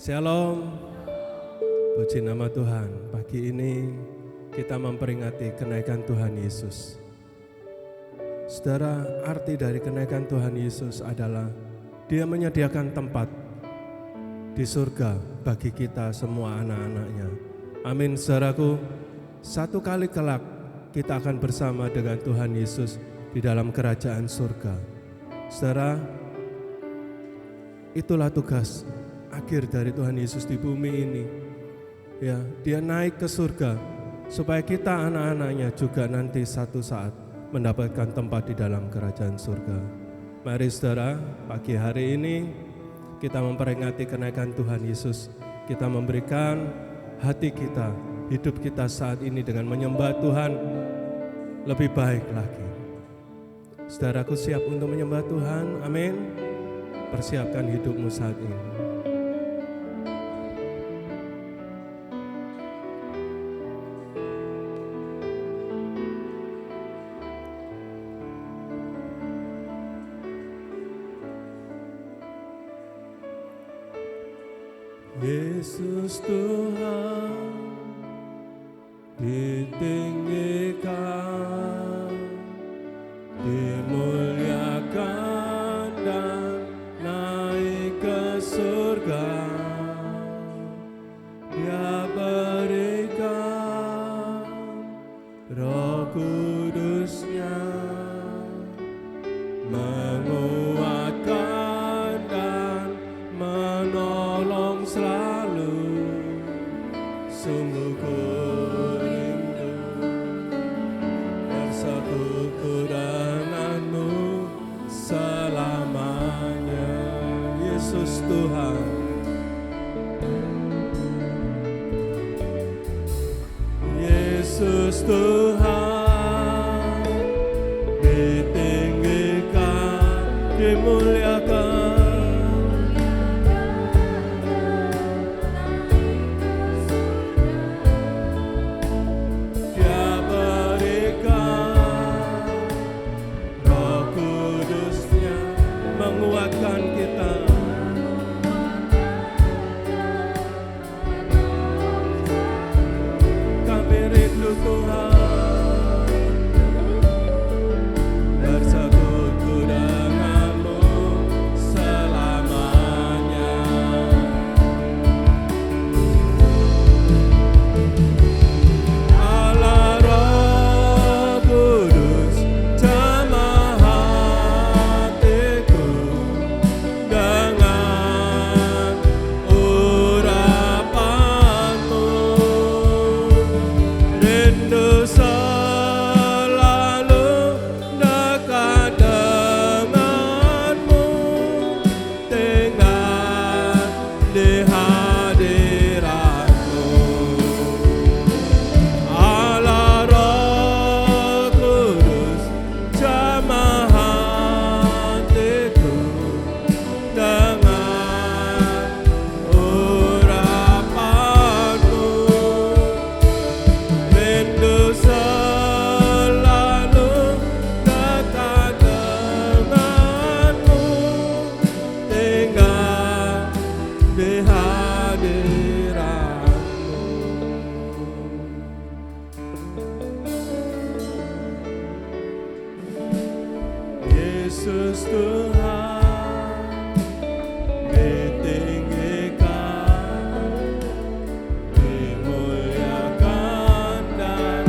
Shalom, puji nama Tuhan. Pagi ini kita memperingati kenaikan Tuhan Yesus. Saudara, arti dari kenaikan Tuhan Yesus adalah Dia menyediakan tempat di surga bagi kita semua anak-anaknya. Amin, saudaraku. Satu kali kelak kita akan bersama dengan Tuhan Yesus di dalam kerajaan surga. Saudara, itulah tugas akhir dari Tuhan Yesus di bumi ini. Ya, Dia naik ke surga supaya kita anak-anaknya juga nanti satu saat mendapatkan tempat di dalam kerajaan surga. Mari saudara, pagi hari ini kita memperingati kenaikan Tuhan Yesus. Kita memberikan hati kita, hidup kita saat ini dengan menyembah Tuhan lebih baik lagi. Saudaraku siap untuk menyembah Tuhan? Amin. Persiapkan hidupmu saat ini. Yesus Tuhan ditinggikan, dimuliakan dan naik ke surga. Dia berikan Roh Kudus-Nya, menguatkan dan menolong selalu. Sungguh ku rindu bersekutu denganmu selamanya. Yesus Tuhan, Yesus Tuhan ditinggikan, dimuliakan. Menguatkan kita. Kami rindu Tuhan, bersekutu denganmu selamanya. Allah Roh Kudus, jamah hatiku dengan urapanmu. Rindu selalu dekat denganmu, tinggal di hadiratmu. Allah Roh Kudus, jamah hatiku dengan urapanmu. Rindu selalu dekat denganmu, tinggal di hadiratmu. Yesus Tuhan ditinggikan, dimuliakan dan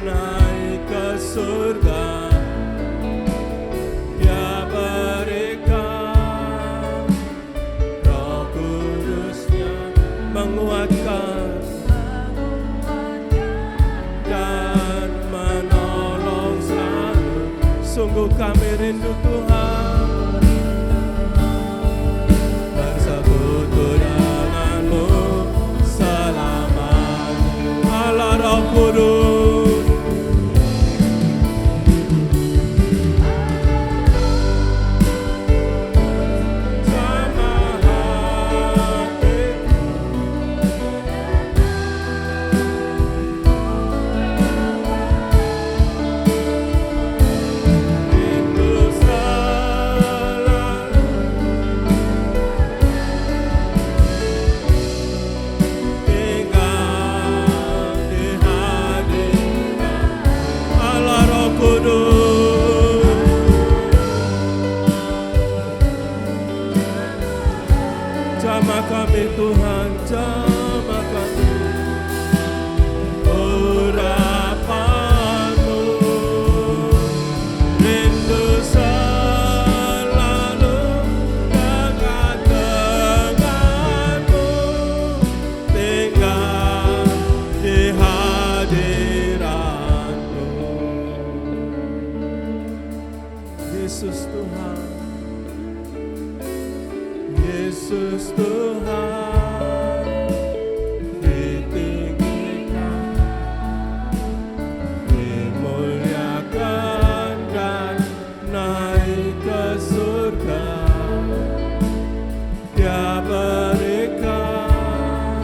naik ke surga. Dia berikan Roh Kudus-Nya, menguatkan dan menolong selalu. Sungguh kami rindu Tuhan, bersekutu denganmu selamanya. Allah Roh Kudus, jamah hatiku, rindu selalu Yesus Tuhan, Yesus Tuhan, ditinggikan, dimuliakan dan naik ke surga. Dia berikan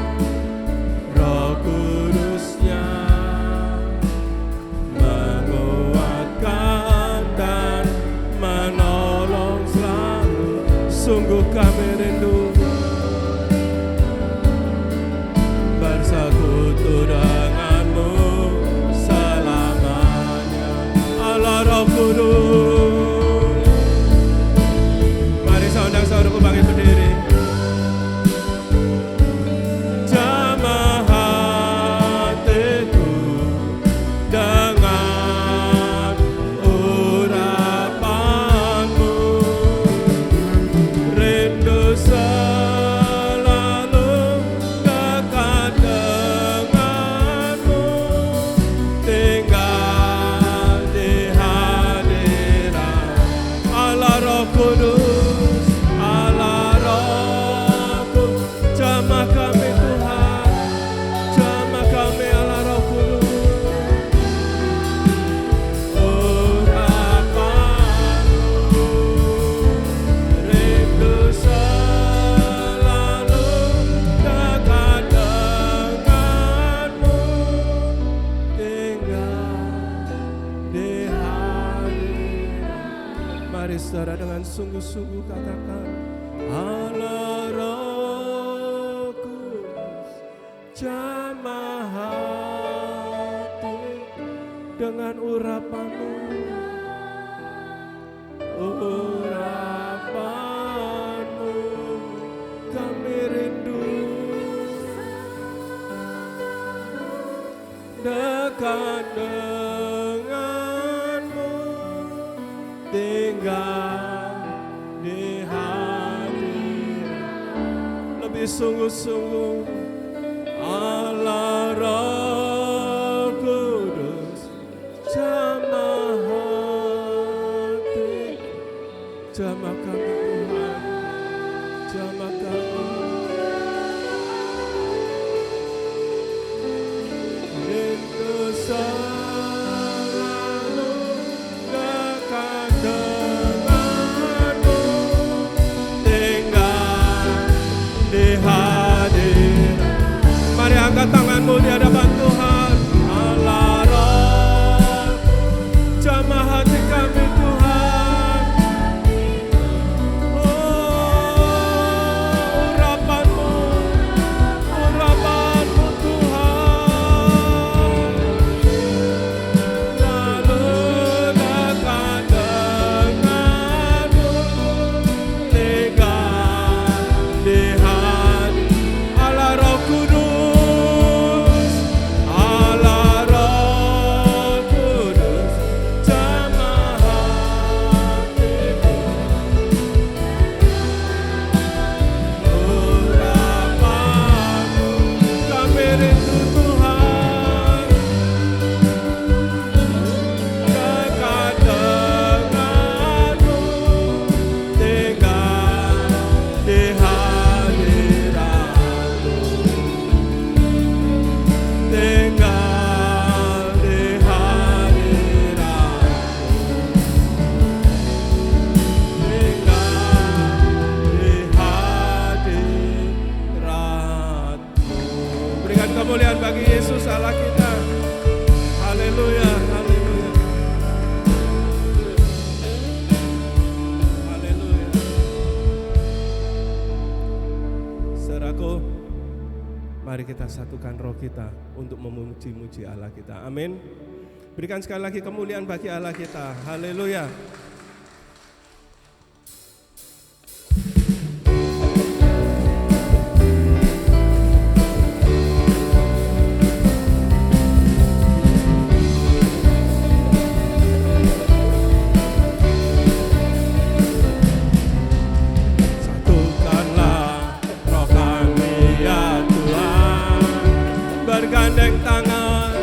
Roh Kudus-Nya menguatkan dan menolong selalu. Sungguh kami rindu bersekutu denganmu selamanya. Allah Roh Kudus, mari saudara-saudaraku bangkit berdiri. Saudara dengan sungguh-sungguh katakan, Allah Roh Kudus, jamah hati dengan urapanmu, urapanmu kami rindu dekat denganmu, tinggal di hadirat. Lebih sungguh-sungguh, Allah Roh Kudus, jamah hati, jamah kami Tuhan, jamah kami. Rindu selalu dekat denganmu, tinggal di hadirat. Mari angkat tanganmu di hadapan Tuhan. Allah Roh, jamah hati kami Tuhan. Oh, urapanmu, urapanmu Tuhan. Lalu dekat denganmu, tinggal di hati. Allah Roh Kudus, Allah Roh Kudus, jamah hatiku, urapanmu kami rindu Tuhan, dekat denganmu, tinggal di hadiratmu, tinggal di hadiratmu, tinggal di hadiratmu. Berikan kemuliaan bagi Yesus Allah kita. Haleluya, haleluya, haleluya. Saudaraku, mari kita satukan roh kita untuk memuji-muji Allah kita. Amin. Berikan sekali lagi kemuliaan bagi Allah kita. Haleluya. Satukanlah roh kami ya Tuhan, bergandeng tangan,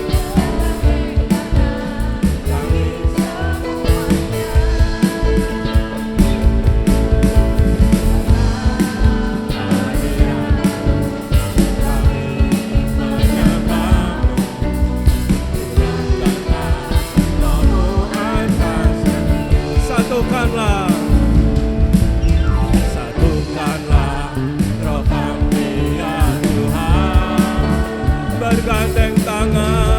kami Satukanlah roh kami ya Tuhan, bergandeng tangan.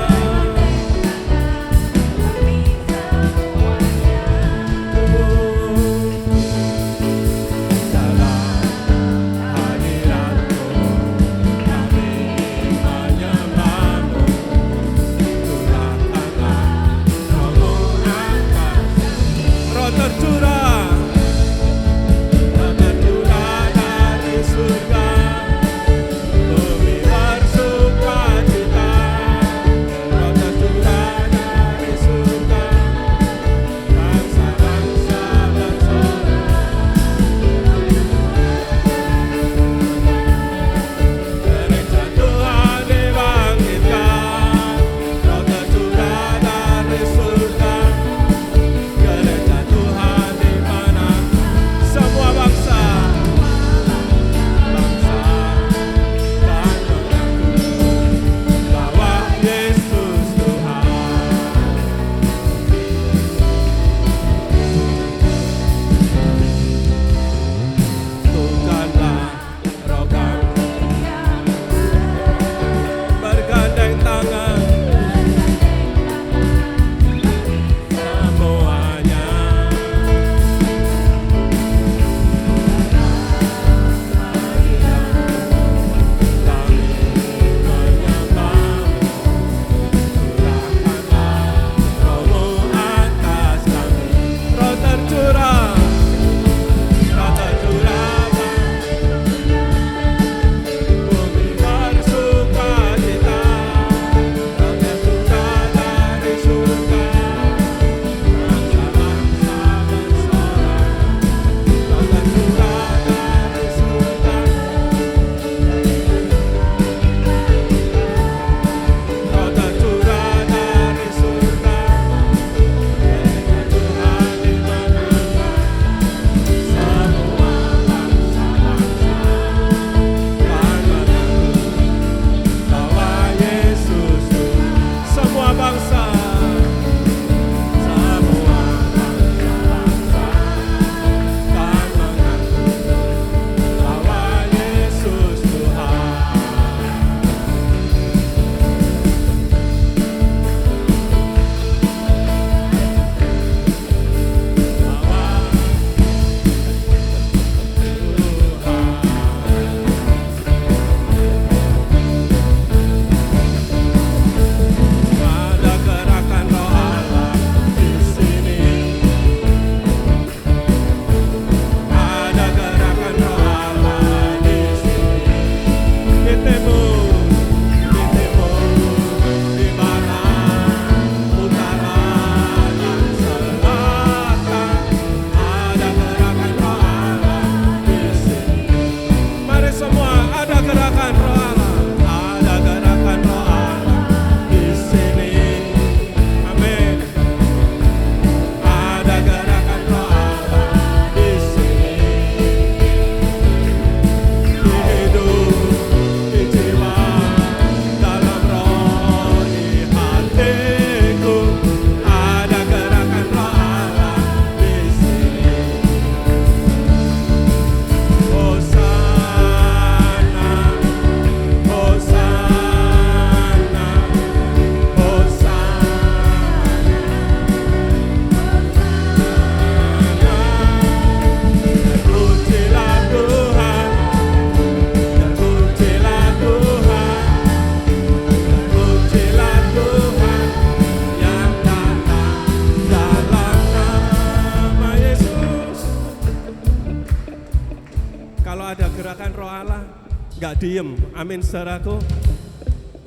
Gak diem, amin saudaraku.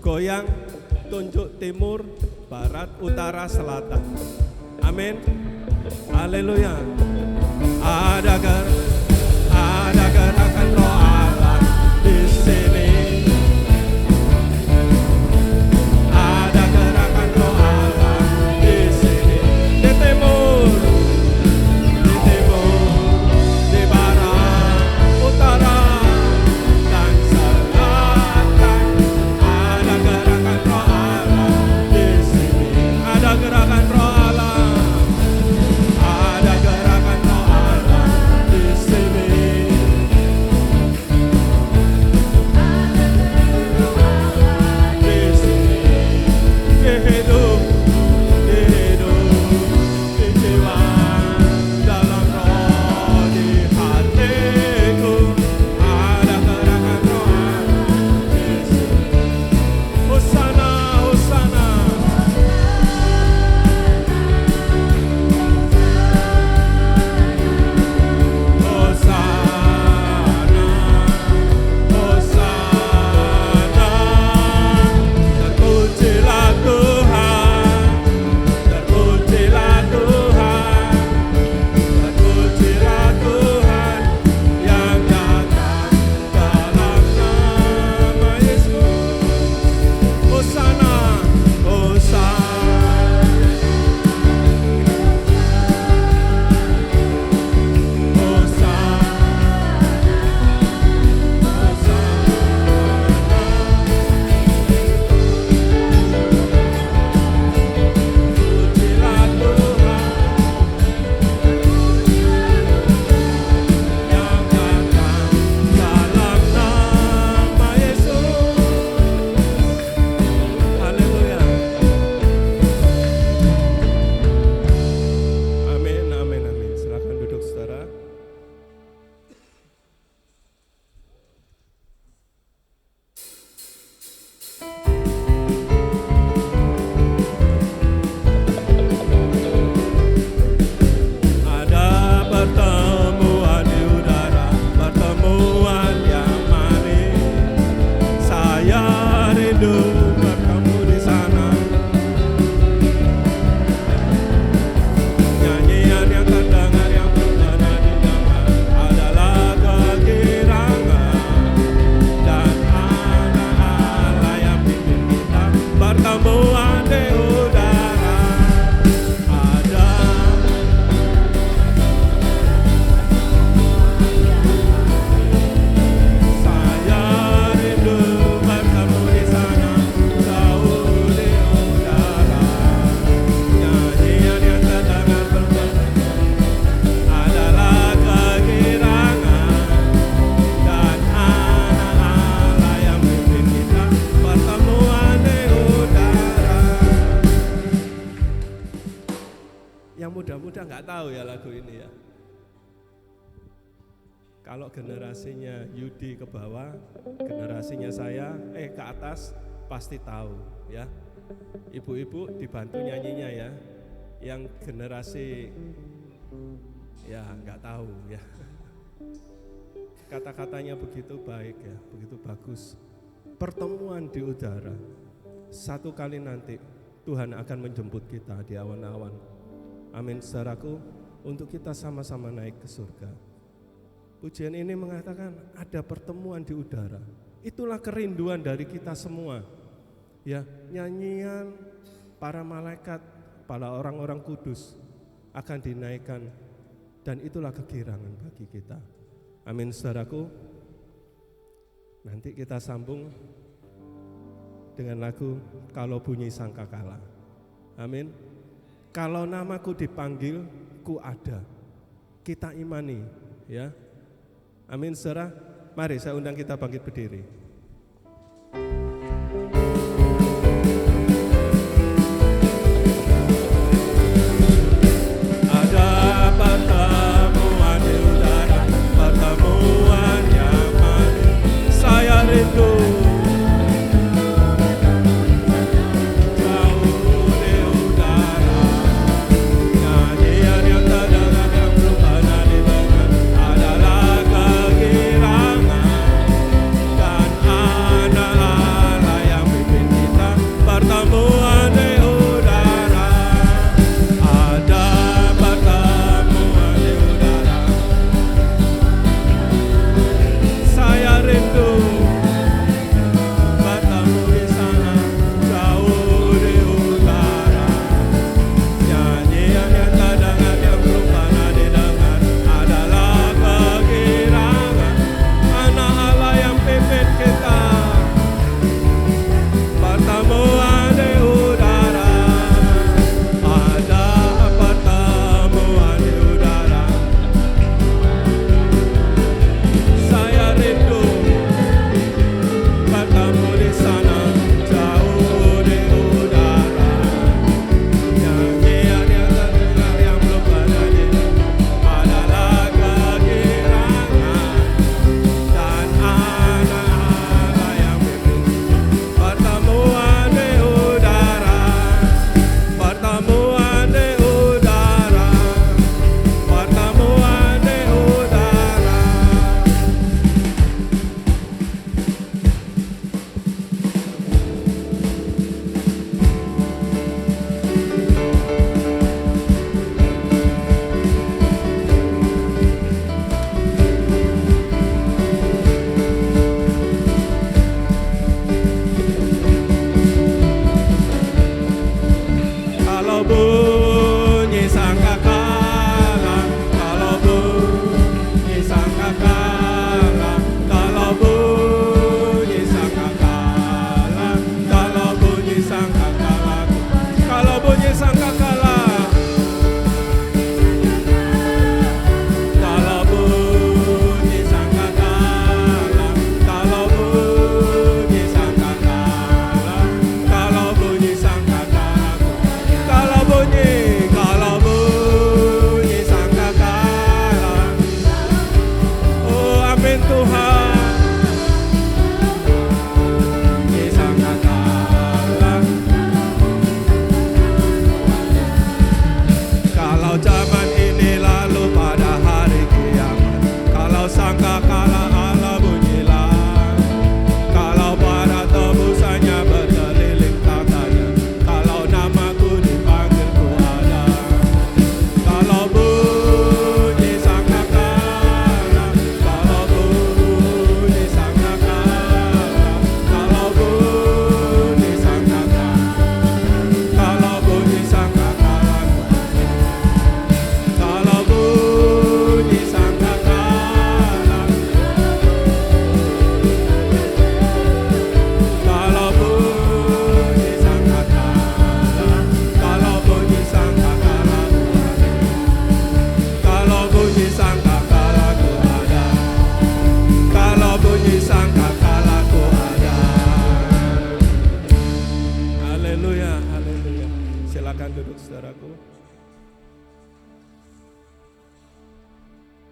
Goyang, tunjuk timur, barat, utara, selatan. Amin. Haleluya. Ada gerakan roh Allah di sini. Ada gerakan roh Allah di sini. Di timur, di barat, utara. Gerakan roh Allah, ada gerakan lagu ini ya. Kalau generasinya Yudi ke bawah, generasinya saya ke atas pasti tahu ya. Ibu-ibu dibantu nyanyinya ya. Yang generasi ya nggak tahu ya. Kata-katanya begitu baik ya, begitu bagus. Pertemuan di udara. Satu kali nanti Tuhan akan menjemput kita di awan-awan. Amin saudaraku, untuk kita sama-sama naik ke surga. Pujian ini mengatakan ada pertemuan di udara. Itulah kerinduan dari kita semua. Ya, nyanyian para malaikat, para orang-orang kudus akan dinaikkan, dan itulah kegirangan bagi kita. Amin saudaraku. Nanti kita sambung dengan lagu Kalau Bunyi Sangkakala. Amin. Kalau namaku dipanggil, ku ada. Kita imani ya. Amin saudara. Mari saya undang kita bangkit berdiri. Ada pertemuan di udara, pertemuan yang manis. Saya rindu jauh di udara. Nyanyian yang terdengar yang belum pernah didengar adalah kegirangan dan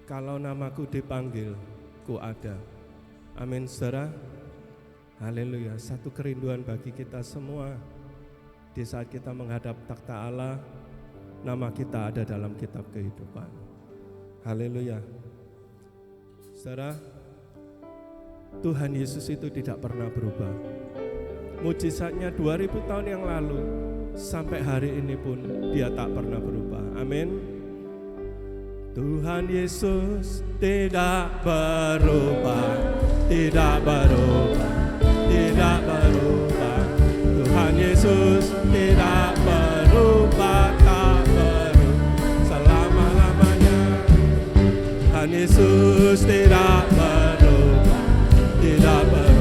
Kalau namaku dipanggil, ku ada. Amin, saudara. Haleluya. Satu kerinduan bagi kita semua. Di saat kita menghadap takhta Allah, nama kita ada dalam kitab kehidupan. Haleluya. Saudara, Tuhan Yesus itu tidak pernah berubah. Mujizatnya 2000 tahun yang lalu sampai hari ini pun dia tak pernah berubah. Amin. Tuhan Yesus tidak berubah, tidak berubah, tidak berubah. Tuhan Yesus tidak berubah, tak berubah selama-lamanya. Tuhan Yesus tidak berubah, tidak berubah.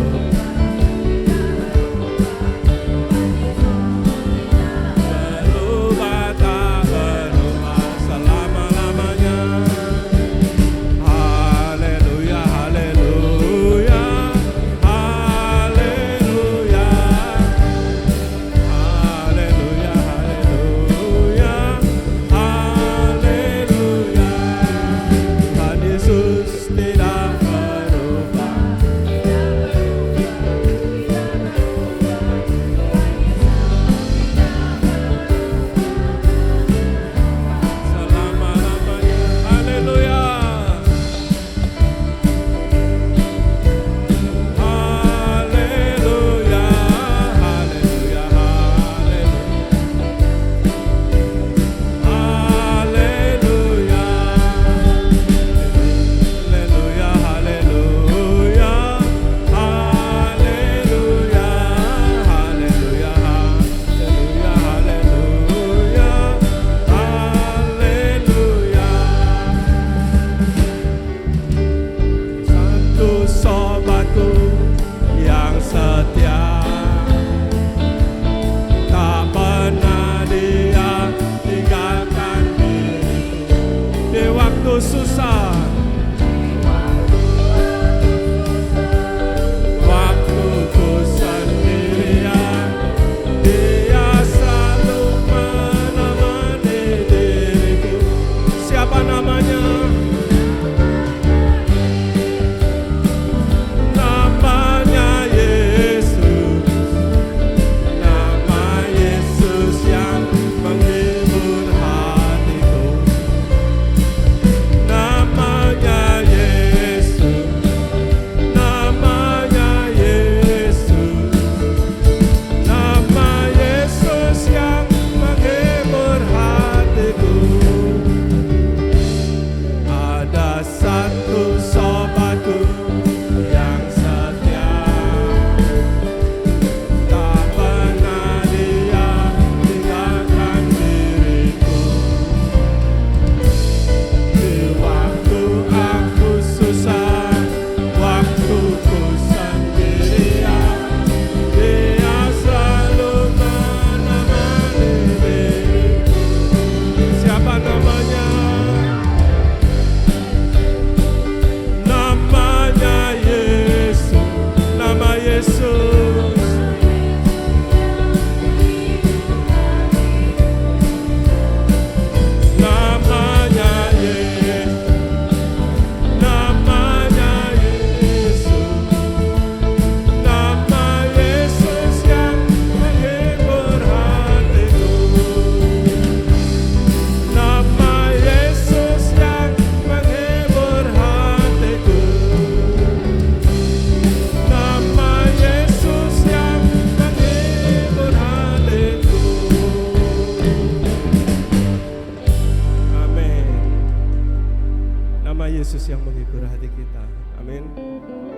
Yesus yang menghibur hati kita. Amin.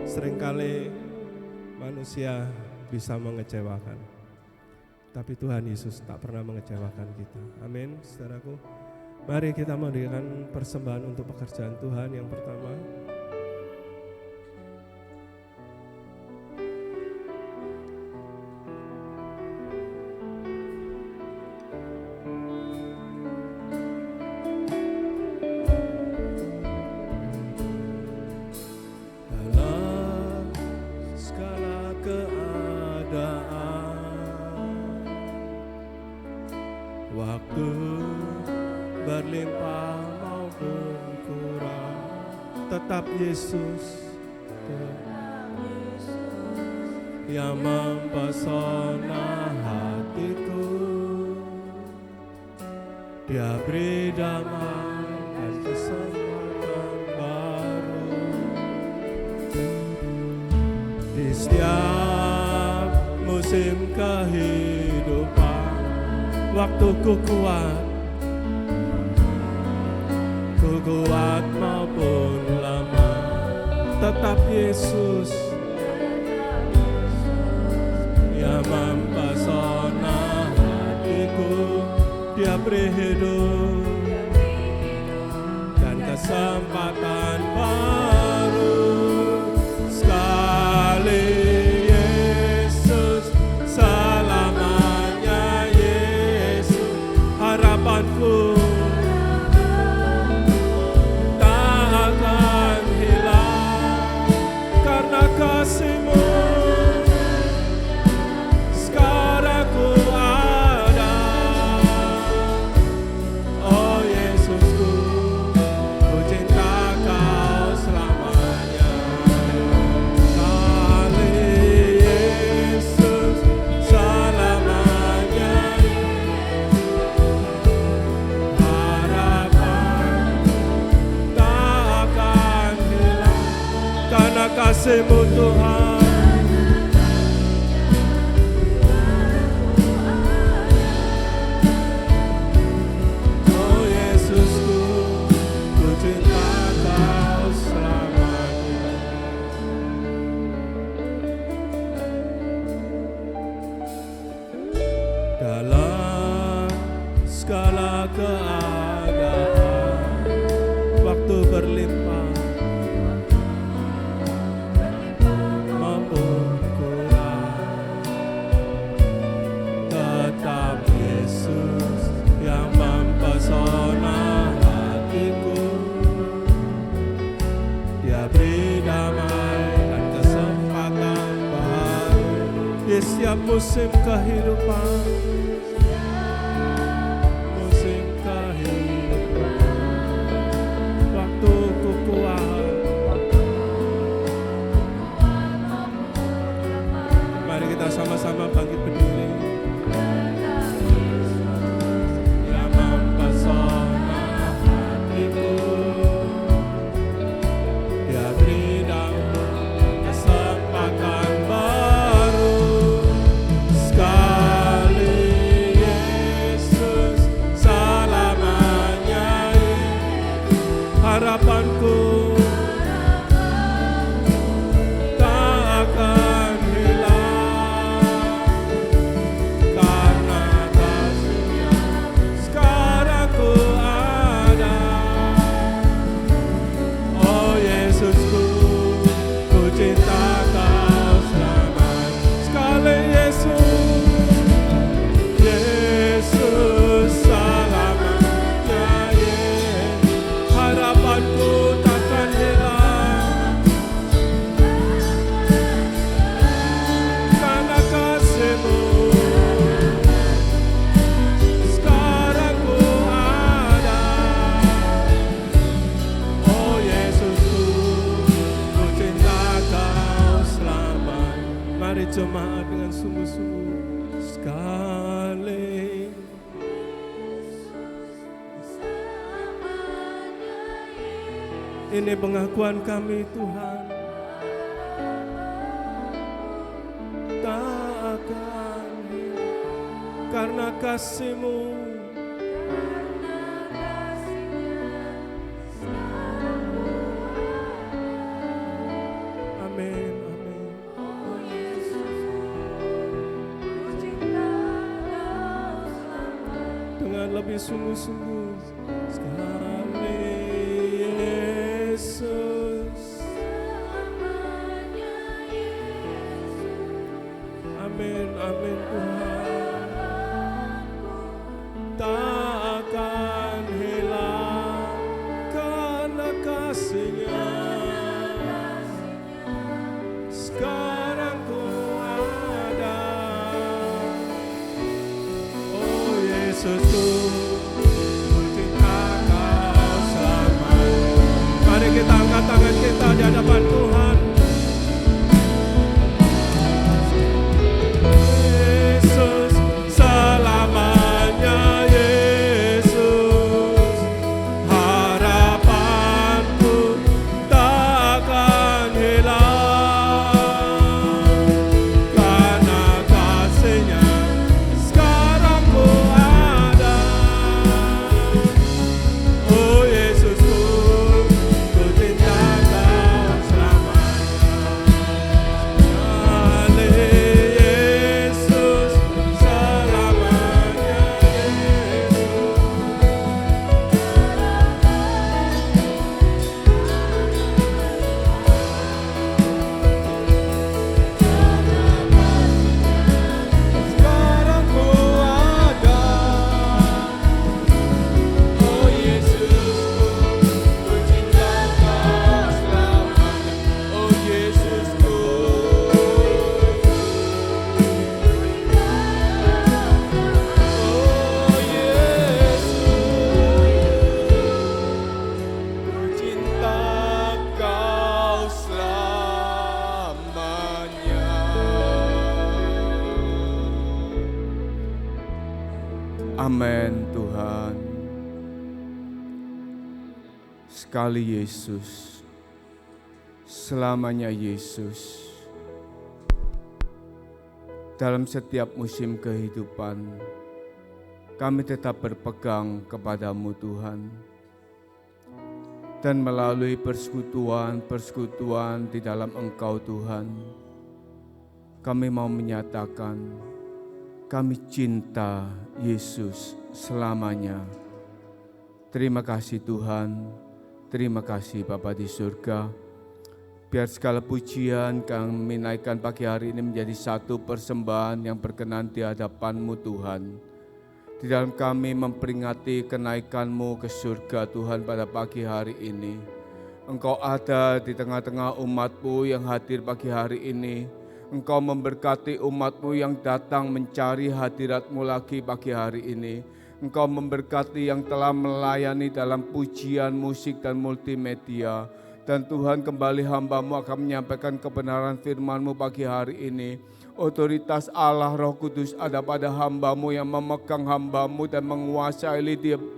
Seringkali manusia bisa mengecewakan, tapi Tuhan Yesus tak pernah mengecewakan kita. Amin, saudaraku. Mari kita memberikan persembahan untuk pekerjaan Tuhan yang pertama. Waktu berlimpah maupun kurang, tetap Yesus yang mempesona hatiku. Dia beri damai dan kesempatan baru di setiap musim kehidupan. Waktuku kuat maupun lemah, tetap Yesus yang mempesona hatiku. Dia beri hidup dan kesempatan baru. Sekali Yesus, selamanya Yesus. Harapanku tak akan hilang karena kasih-Mu. Sekarang ku ada, oh Yesusku, ku cinta Kau selamanya. Kali Yesus, selamanya harapan tak akan hilang karena kasih-Mu Tuhan. Oh Yesusku, ku cinta Kau selamanya. Dalam segala keadaan, waktu berlimpah maupun kurang, tetap Yesus yang mempesona hatiku. Dia beri damai dan kesempatan baru di setiap musim kehidupan. Musim kehidupan, waktuku kuat. Mari kita sama-sama bangkit berdiri. Yang mempesona hatiku, Dia beri damai kesempatan baru. Sekali Yesus, selamanya harapanku tak akan hilang karena kasih-Nya. Sekarang ku ada, oh Yesusku, ku cinta Kau selamanya. Sekali Yesus, selamanya harapanku takkan hilang karena kasih-Mu. Sekarang ku ada, oh Yesusku, ku cinta Kau selamanya. Mari jemaat dengan sungguh-sungguh. Sekali ini pengakuan kami Tuhan, tak akan hilang karena kasih-Mu. Amin, amin. Dengan lebih sungguh-sungguh. Sekali Yesus, amin, amin Tuhan, tak akan hilang karena kasih-Nya. Sekarang ku ada, oh Yesusku, ku cinta Kau Amin Tuhan. Sekali Yesus, selamanya Yesus. Dalam setiap musim kehidupan, kami tetap berpegang kepadamu Tuhan. Dan melalui persekutuan di dalam Engkau Tuhan, kami mau menyatakan, kami cinta Yesus selamanya. Terima kasih Tuhan, terima kasih Bapa di surga. Biar segala pujian kami naikkan pagi hari ini menjadi satu persembahan yang berkenan di hadapan-Mu Tuhan. Di dalam kami memperingati kenaikan-Mu ke surga Tuhan pada pagi hari ini. Engkau ada di tengah-tengah umat-Mu yang hadir pagi hari ini. Engkau memberkati umat-Mu yang datang mencari hadirat-Mu lagi pagi hari ini. Engkau memberkati yang telah melayani dalam pujian, musik, dan multimedia. Dan Tuhan, kembali hamba-Mu akan menyampaikan kebenaran firman-Mu pagi hari ini. Otoritas Allah Roh Kudus ada pada hamba-Mu yang memegang hamba-Mu dan menguasai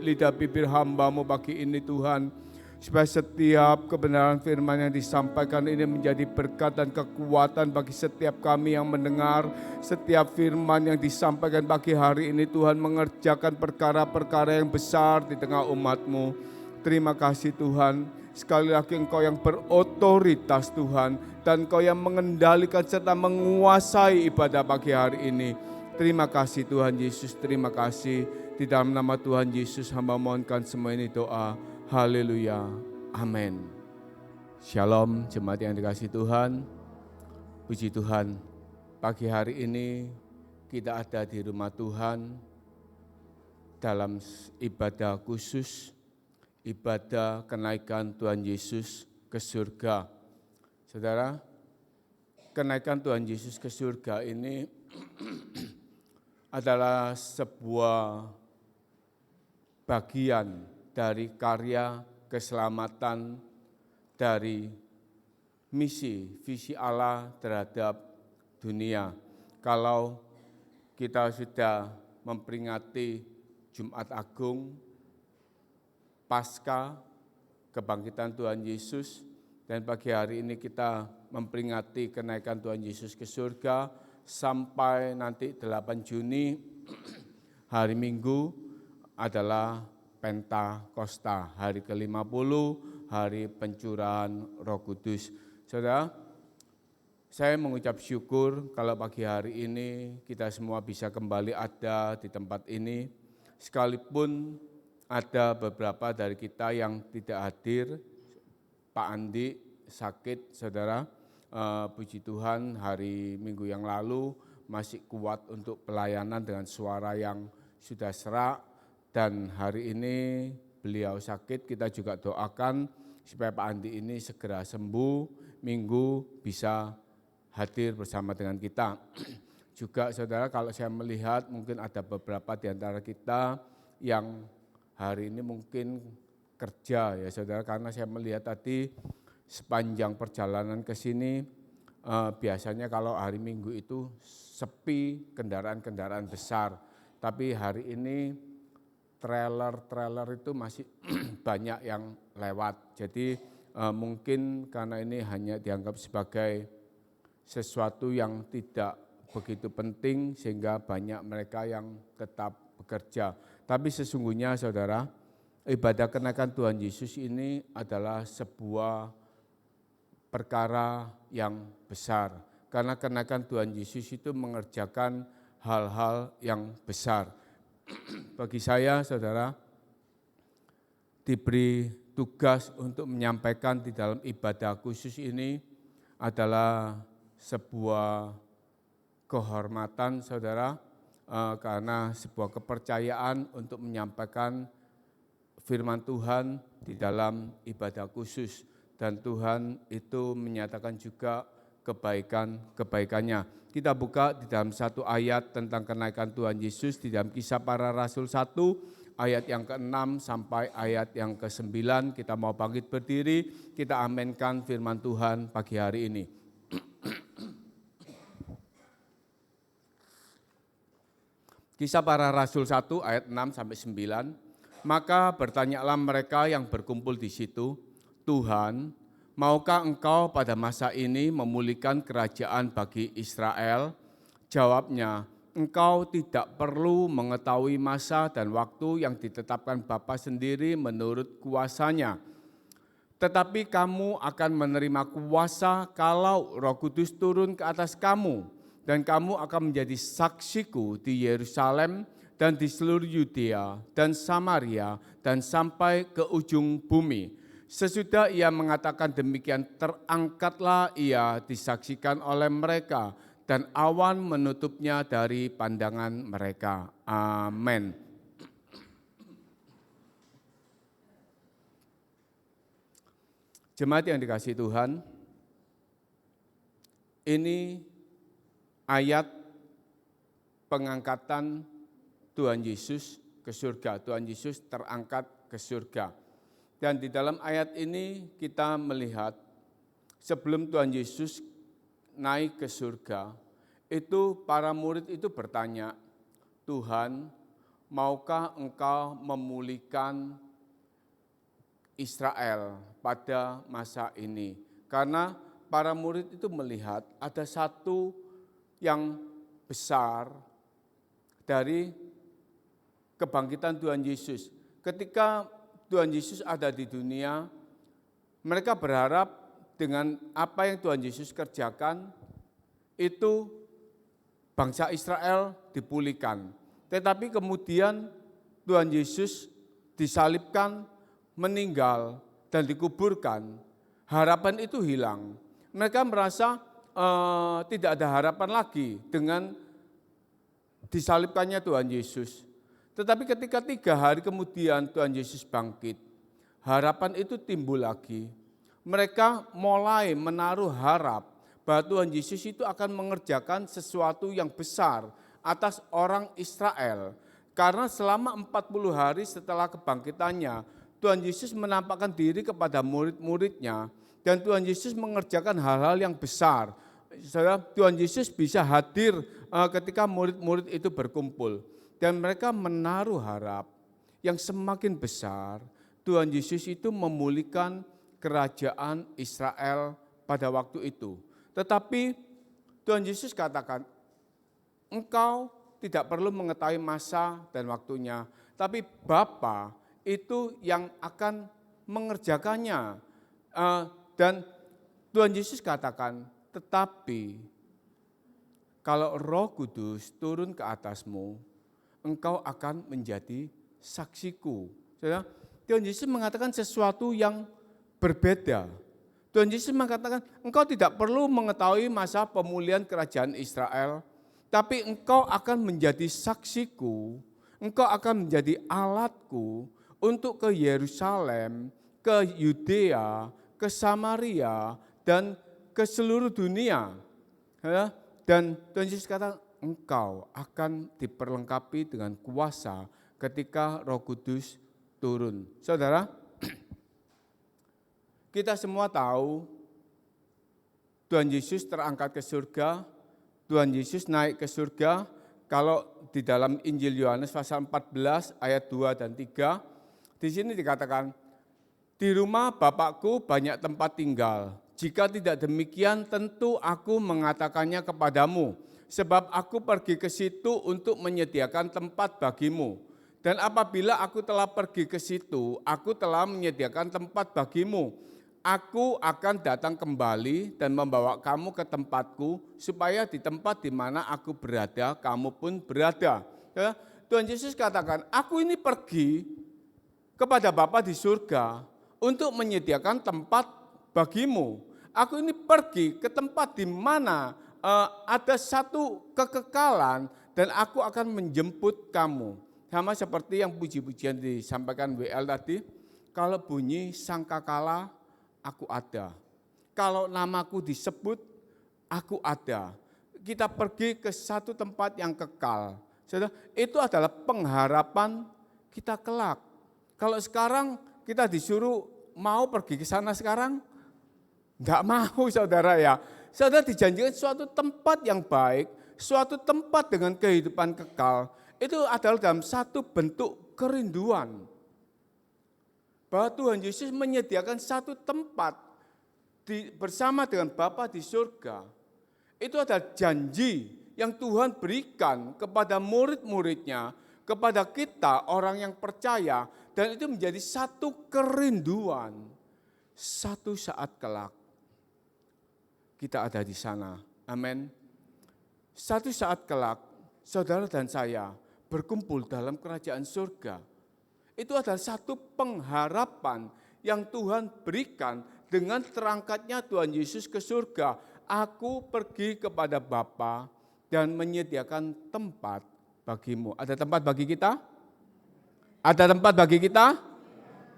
lidah bibir hamba-Mu pagi ini Tuhan. Supaya setiap kebenaran firman yang disampaikan ini menjadi berkat dan kekuatan bagi setiap kami yang mendengar. Setiap firman yang disampaikan pagi hari ini Tuhan mengerjakan perkara-perkara yang besar di tengah umat-Mu. Terima kasih Tuhan. Sekali lagi Engkau yang berotoritas Tuhan. Dan Engkau yang mengendalikan serta menguasai ibadah pagi hari ini. Terima kasih Tuhan Yesus, terima kasih. Di dalam nama Tuhan Yesus hamba mohonkan semua ini doa. Haleluya, amin. Shalom jemaat yang dikasihi Tuhan. Puji Tuhan, pagi hari ini kita ada di rumah Tuhan dalam ibadah khusus, ibadah kenaikan Tuhan Yesus ke surga. Saudara, kenaikan Tuhan Yesus ke surga ini adalah sebuah bagian dari karya keselamatan dari visi Allah terhadap dunia. Kalau kita sudah memperingati Jumat Agung, Paskah, kebangkitan Tuhan Yesus, dan pagi hari ini kita memperingati kenaikan Tuhan Yesus ke surga sampai nanti 8 Juni, hari Minggu adalah Pentakosta, hari ke-50, hari pencurahan Roh Kudus. Saudara, saya mengucap syukur kalau pagi hari ini kita semua bisa kembali ada di tempat ini. Sekalipun ada beberapa dari kita yang tidak hadir, Pak Andi sakit, saudara. Puji Tuhan hari Minggu yang lalu masih kuat untuk pelayanan dengan suara yang sudah serak. Dan hari ini beliau sakit, kita juga doakan supaya Pak Andi ini segera sembuh, Minggu bisa hadir bersama dengan kita. Juga saudara, kalau saya melihat mungkin ada beberapa di antara kita yang hari ini mungkin kerja ya saudara, karena saya melihat tadi sepanjang perjalanan ke sini biasanya kalau hari Minggu itu sepi kendaraan-kendaraan besar, tapi hari ini trailer itu masih banyak yang lewat. Jadi mungkin karena ini hanya dianggap sebagai sesuatu yang tidak begitu penting sehingga banyak mereka yang tetap bekerja. Tapi sesungguhnya saudara, ibadah kenaikan Tuhan Yesus ini adalah sebuah perkara yang besar. Karena kenaikan Tuhan Yesus itu mengerjakan hal-hal yang besar. Bagi saya, saudara, diberi tugas untuk menyampaikan di dalam ibadah khusus ini adalah sebuah kehormatan, saudara, karena sebuah kepercayaan untuk menyampaikan firman Tuhan di dalam ibadah khusus. Dan Tuhan itu menyatakan juga kebaikan-kebaikannya. Kita buka di dalam satu ayat tentang kenaikan Tuhan Yesus di dalam Kisah Para Rasul 1, ayat yang ke-6 sampai ayat yang ke-9. Kita mau bangkit berdiri, kita amenkan firman Tuhan pagi hari ini. Kisah Para Rasul 1 ayat 6 sampai 9. Maka bertanyalah mereka yang berkumpul di situ, Tuhan, maukah engkau pada masa ini memulihkan kerajaan bagi Israel? Jawabnya, engkau tidak perlu mengetahui masa dan waktu yang ditetapkan Bapa sendiri menurut kuasanya. Tetapi kamu akan menerima kuasa kalau Roh Kudus turun ke atas kamu, dan kamu akan menjadi saksiku di Yerusalem dan di seluruh Yudea dan Samaria dan sampai ke ujung bumi. Sesudah ia mengatakan demikian, terangkatlah ia disaksikan oleh mereka, dan awan menutupnya dari pandangan mereka. Amin. Jemaat yang dikasihi Tuhan, ini ayat pengangkatan Tuhan Yesus ke surga. Tuhan Yesus terangkat ke surga. Dan di dalam ayat ini kita melihat sebelum Tuhan Yesus naik ke surga, itu para murid itu bertanya, Tuhan, maukah engkau memulihkan Israel pada masa ini? Karena para murid itu melihat ada satu yang besar dari kebangkitan Tuhan Yesus. Ketika Tuhan Yesus ada di dunia, mereka berharap dengan apa yang Tuhan Yesus kerjakan, itu bangsa Israel dipulihkan. Tetapi kemudian Tuhan Yesus disalibkan, meninggal, dan dikuburkan. Harapan itu hilang. Mereka merasa tidak ada harapan lagi dengan disalibkannya Tuhan Yesus. Tetapi ketika 3 hari kemudian Tuhan Yesus bangkit, harapan itu timbul lagi. Mereka mulai menaruh harap bahwa Tuhan Yesus itu akan mengerjakan sesuatu yang besar atas orang Israel. Karena selama 40 hari setelah kebangkitannya, Tuhan Yesus menampakkan diri kepada murid-muridnya, dan Tuhan Yesus mengerjakan hal-hal yang besar. Tuhan Yesus bisa hadir ketika murid-murid itu berkumpul. Dan mereka menaruh harap yang semakin besar, Tuhan Yesus itu memulihkan kerajaan Israel pada waktu itu. Tetapi Tuhan Yesus katakan, engkau tidak perlu mengetahui masa dan waktunya, tapi Bapa itu yang akan mengerjakannya. Dan Tuhan Yesus katakan, tetapi kalau Roh Kudus turun ke atasmu, engkau akan menjadi saksiku. Tuhan Yesus mengatakan sesuatu yang berbeda. Tuhan Yesus mengatakan, engkau tidak perlu mengetahui masa pemulihan kerajaan Israel, tapi engkau akan menjadi saksiku, engkau akan menjadi alatku untuk ke Yerusalem, ke Yudea, ke Samaria, dan ke seluruh dunia. Dan Tuhan Yesus kata, engkau akan diperlengkapi dengan kuasa ketika Roh Kudus turun. Saudara, kita semua tahu Tuhan Yesus terangkat ke surga, Tuhan Yesus naik ke surga. Kalau di dalam Injil Yohanes pasal 14 ayat 2 dan 3, di sini dikatakan, di rumah Bapakku banyak tempat tinggal. Jika tidak demikian, tentu aku mengatakannya kepadamu. Sebab aku pergi ke situ untuk menyediakan tempat bagimu. Dan apabila aku telah pergi ke situ, aku telah menyediakan tempat bagimu. Aku akan datang kembali dan membawa kamu ke tempatku, supaya di tempat di mana aku berada, kamu pun berada. Ya, Tuhan Yesus katakan, aku ini pergi kepada Bapa di surga untuk menyediakan tempat bagimu. Aku ini pergi ke tempat di mana ada satu kekekalan, dan aku akan menjemput kamu. Sama seperti yang puji-pujian disampaikan WL tadi, kalau bunyi sangkakala, aku ada. Kalau namaku disebut, aku ada. Kita pergi ke satu tempat yang kekal. Itu adalah pengharapan kita kelak. Kalau sekarang kita disuruh mau pergi ke sana sekarang, enggak mau saudara ya. Saudara dijanjikan suatu tempat yang baik, suatu tempat dengan kehidupan kekal. itu adalah dalam satu bentuk kerinduan. Bahwa Tuhan Yesus menyediakan satu tempat bersama dengan Bapa di surga. Itu adalah janji yang Tuhan berikan kepada murid-muridnya, kepada kita orang yang percaya, dan itu menjadi satu kerinduan. Satu saat kelak kita ada di sana. Amin. Satu saat kelak saudara dan saya berkumpul dalam kerajaan surga. Itu adalah satu pengharapan yang Tuhan berikan dengan terangkatnya Tuhan Yesus ke surga. Aku pergi kepada Bapa dan menyediakan tempat bagimu. Ada tempat bagi kita? Ada tempat bagi kita?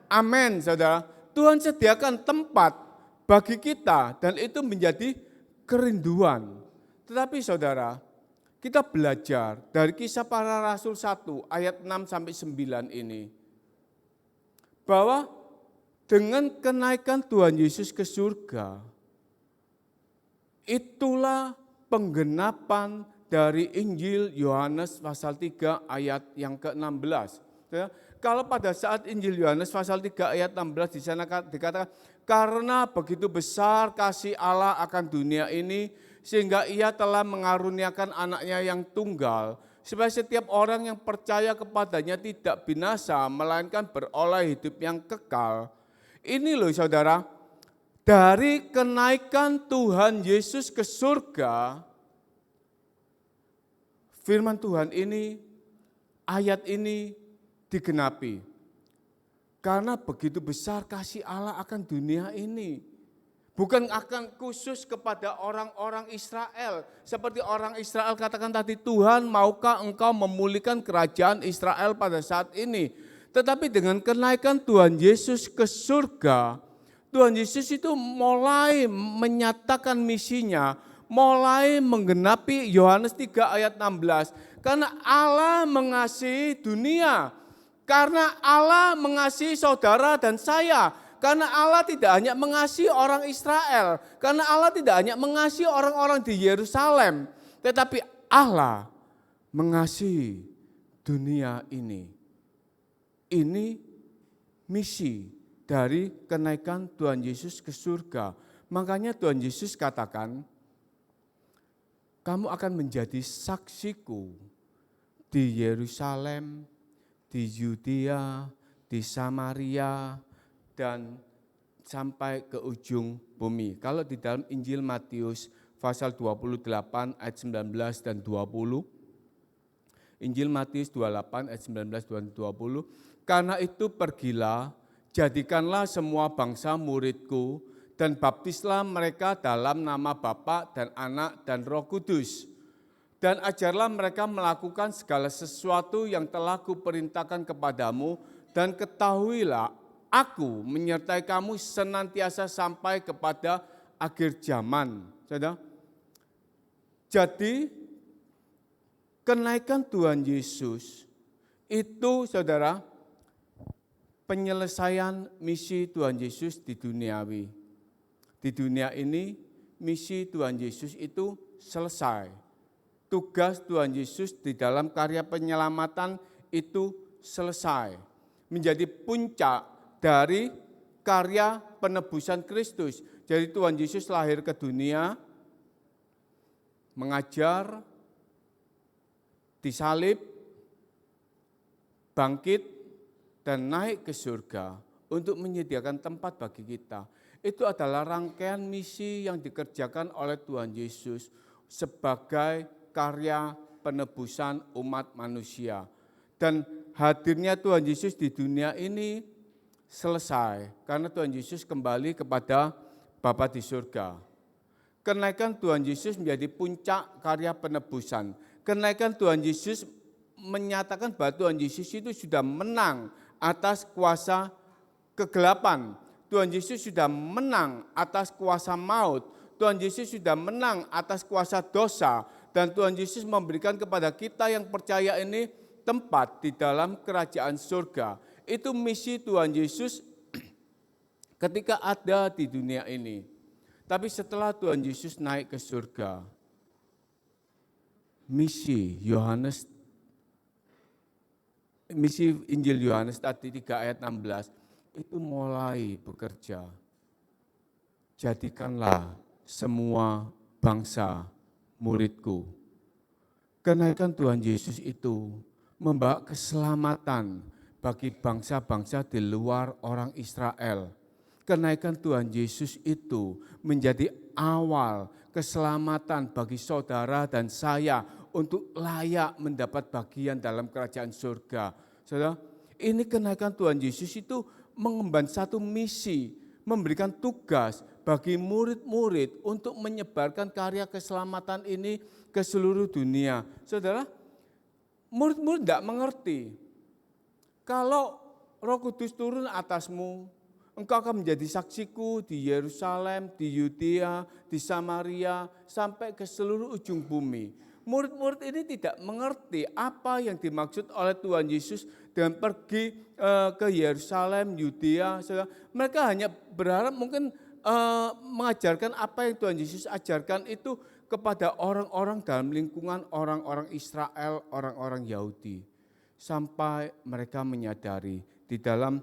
Amin, saudara. Tuhan sediakan tempat bagi kita dan itu menjadi kerinduan. Tetapi saudara, kita belajar dari Kisah Para Rasul 1 ayat 6-9 ini. Bahwa dengan kenaikan Tuhan Yesus ke surga, itulah penggenapan dari Injil Yohanes pasal 3 ayat yang ke-16. Kalau pada saat Injil Yohanes pasal 3 ayat 16 di sana dikatakan, karena begitu besar kasih Allah akan dunia ini, sehingga ia telah mengaruniakan anaknya yang tunggal, supaya setiap orang yang percaya kepadanya tidak binasa, melainkan beroleh hidup yang kekal. Ini loh saudara, dari kenaikan Tuhan Yesus ke surga, firman Tuhan ini, ayat ini digenapi. Karena begitu besar kasih Allah akan dunia ini. Bukan akan khusus kepada orang-orang Israel. Seperti orang Israel katakan tadi, Tuhan maukah engkau memulihkan kerajaan Israel pada saat ini. Tetapi dengan kenaikan Tuhan Yesus ke surga, Tuhan Yesus itu mulai menyatakan misinya, mulai menggenapi Yohanes 3 ayat 16. Karena Allah mengasihi dunia. Karena Allah mengasihi saudara dan saya. Karena Allah tidak hanya mengasihi orang Israel. Karena Allah tidak hanya mengasihi orang-orang di Yerusalem. Tetapi Allah mengasihi dunia ini. Ini misi dari kenaikan Tuhan Yesus ke surga. Makanya Tuhan Yesus katakan, kamu akan menjadi saksiku di Yerusalem, di Yudea, di Samaria, dan sampai ke ujung bumi. Kalau di dalam Injil Matius pasal 28 ayat 19 dan 20, Injil Matius 28 ayat 19 dan 20, karena itu pergilah, jadikanlah semua bangsa muridku, dan baptislah mereka dalam nama Bapa dan Anak dan Roh Kudus. Dan ajarlah mereka melakukan segala sesuatu yang telah kuperintahkan kepadamu, dan ketahuilah aku menyertai kamu senantiasa sampai kepada akhir zaman. Saudara, jadi kenaikan Tuhan Yesus itu saudara penyelesaian misi Tuhan Yesus di duniawi. Di dunia ini misi Tuhan Yesus itu selesai. Tugas Tuhan Yesus di dalam karya penyelamatan itu selesai. Menjadi puncak dari karya penebusan Kristus. Jadi Tuhan Yesus lahir ke dunia, mengajar, disalib, bangkit, dan naik ke surga untuk menyediakan tempat bagi kita. Itu adalah rangkaian misi yang dikerjakan oleh Tuhan Yesus sebagai karya penebusan umat manusia. Dan hadirnya Tuhan Yesus di dunia ini selesai karena Tuhan Yesus kembali kepada Bapa di surga. Kenaikan Tuhan Yesus menjadi puncak karya penebusan. Kenaikan Tuhan Yesus menyatakan bahwa Tuhan Yesus itu sudah menang atas kuasa kegelapan. Tuhan Yesus sudah menang atas kuasa maut. Tuhan Yesus sudah menang atas kuasa dosa. Dan Tuhan Yesus memberikan kepada kita yang percaya ini tempat di dalam kerajaan surga. Itu misi Tuhan Yesus ketika ada di dunia ini. Tapi setelah Tuhan Yesus naik ke surga, misi Yohanes misi Injil Yohanes tadi 3 ayat 16 itu mulai bekerja. Jadikanlah semua bangsa muridku. Kenaikan Tuhan Yesus itu membawa keselamatan bagi bangsa-bangsa di luar orang Israel. Kenaikan Tuhan Yesus itu menjadi awal keselamatan bagi saudara dan saya untuk layak mendapat bagian dalam kerajaan surga. Saudara, ini kenaikan Tuhan Yesus itu mengemban satu misi, memberikan tugas bagi murid-murid untuk menyebarkan karya keselamatan ini ke seluruh dunia. Saudara, murid-murid tidak mengerti. Kalau Roh Kudus turun atasmu, engkau akan menjadi saksiku di Yerusalem, di Yudea, di Samaria, sampai ke seluruh ujung bumi. Murid-murid ini tidak mengerti apa yang dimaksud oleh Tuhan Yesus dengan pergi ke Yerusalem, Yudea. Mereka hanya berharap mungkin mengajarkan apa yang Tuhan Yesus ajarkan itu kepada orang-orang dalam lingkungan orang-orang Israel, orang-orang Yahudi. Sampai mereka menyadari di dalam